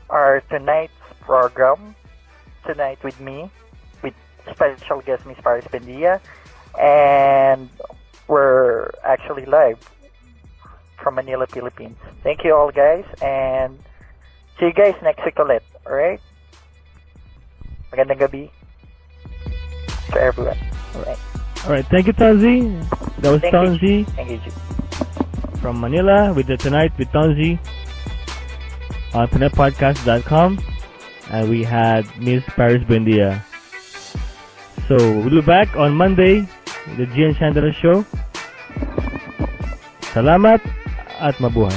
our tonight's program. Tonight with me, with special guest Miss Paris Buendia, and we're actually live from Manila, Philippines. Thank you all, guys, and see you guys next week ulit. Alright? Magandang gabi to everyone. Alright, thank you, Tonzi. That was Tonzi Thank you, G. from Manila with the Tonight with Tonzi on PinayPodcast.com. And we had Miss Paris Buendia. So we'll be back on Monday with the Gian Chandra Show. Salamat at mabuhay.